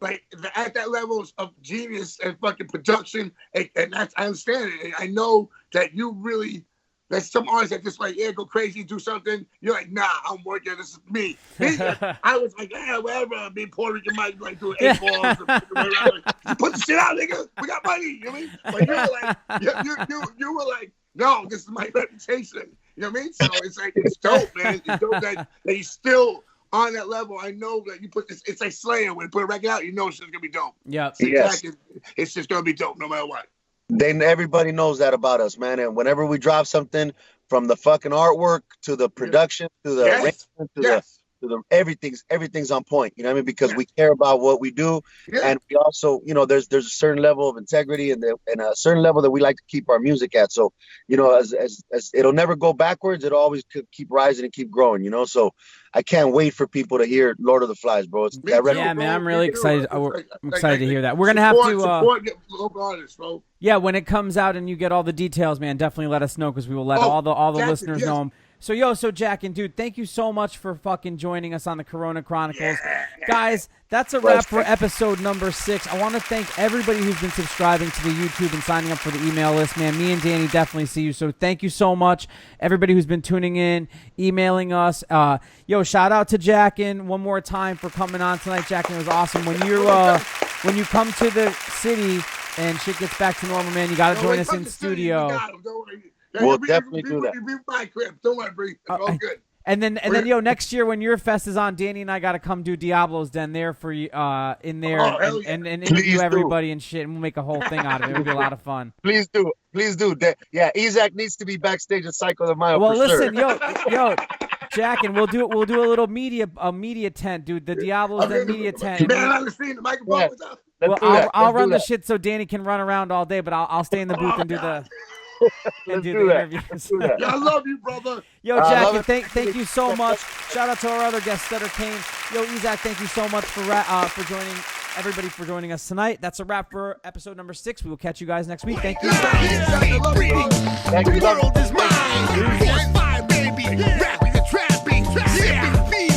like at that level of genius and fucking production, and that's, I understand it. And I know that you really. There's some artists that just like, go crazy, do something. You're like, nah, I'm working. This is me. I was like, whatever. Me, Puerto Rican might like do 8 balls. You put the shit out, nigga. We got money. You know what I mean? But you were like, you were like, no, this is my reputation. You know what I mean? So it's like, it's dope, man. It's dope that you're still on that level. I know that you put this. It's like Slayer. When you put a record out, you know it's just gonna be dope. Yep. It's just gonna be dope no matter what. Everybody knows that about us, man. And whenever we drop something, from the fucking artwork to the production to the arrangement to the everything's on point. You know what I mean? Because we care about what we do, and we also, you know, there's a certain level of integrity and a certain level that we like to keep our music at. So, you know, as it'll never go backwards, it'll always keep rising and keep growing. You know, so I can't wait for people to hear Lord of the Flies, bro. Man, I'm really excited. I'm excited to hear that. We're gonna have to support local artists, bro. Yeah, when it comes out and you get all the details, man, definitely let us know, because we will let all the listeners know them. So Jacken, dude, thank you so much for fucking joining us on the Corona Chronicles. Guys, that's a wrap for episode number 6. I want to thank everybody who's been subscribing to the YouTube and signing up for the email list, man. Me and Danny definitely see you, so thank you so much. Everybody who's been tuning in, emailing us. Shout out to Jacken one more time for coming on tonight. Jacken, was awesome. When you come to the city and shit gets back to normal, man, you got to join us in studio. We'll definitely do that. Don't worry, Bree. It's all good. And then, next year when your fest is on, Danny and I got to come do Diablo's Den there for you, in there, and interview everybody and shit, and we'll make a whole thing out of it. It'll be a lot of fun. Please do. Isaac needs to be backstage at Psycho the Mile. Well, for listen, sure. Jacken, we'll do a little media tent, dude. The Diablo's Den media tent. Man, I understand the microphone. Well, I'll run the shit so Danny can run around all day, but I'll stay in the booth and do the. And do the interviews. I love you, brother. Jacken, thank you so much. Shout out to our other guest, Sutter Kain. Isaac, thank you so much for joining everybody for joining us tonight. That's a wrap for episode number 6. We will catch you guys next week. Thank you. The world is mine. 1-5, baby. Rapping and trapping. Sipping,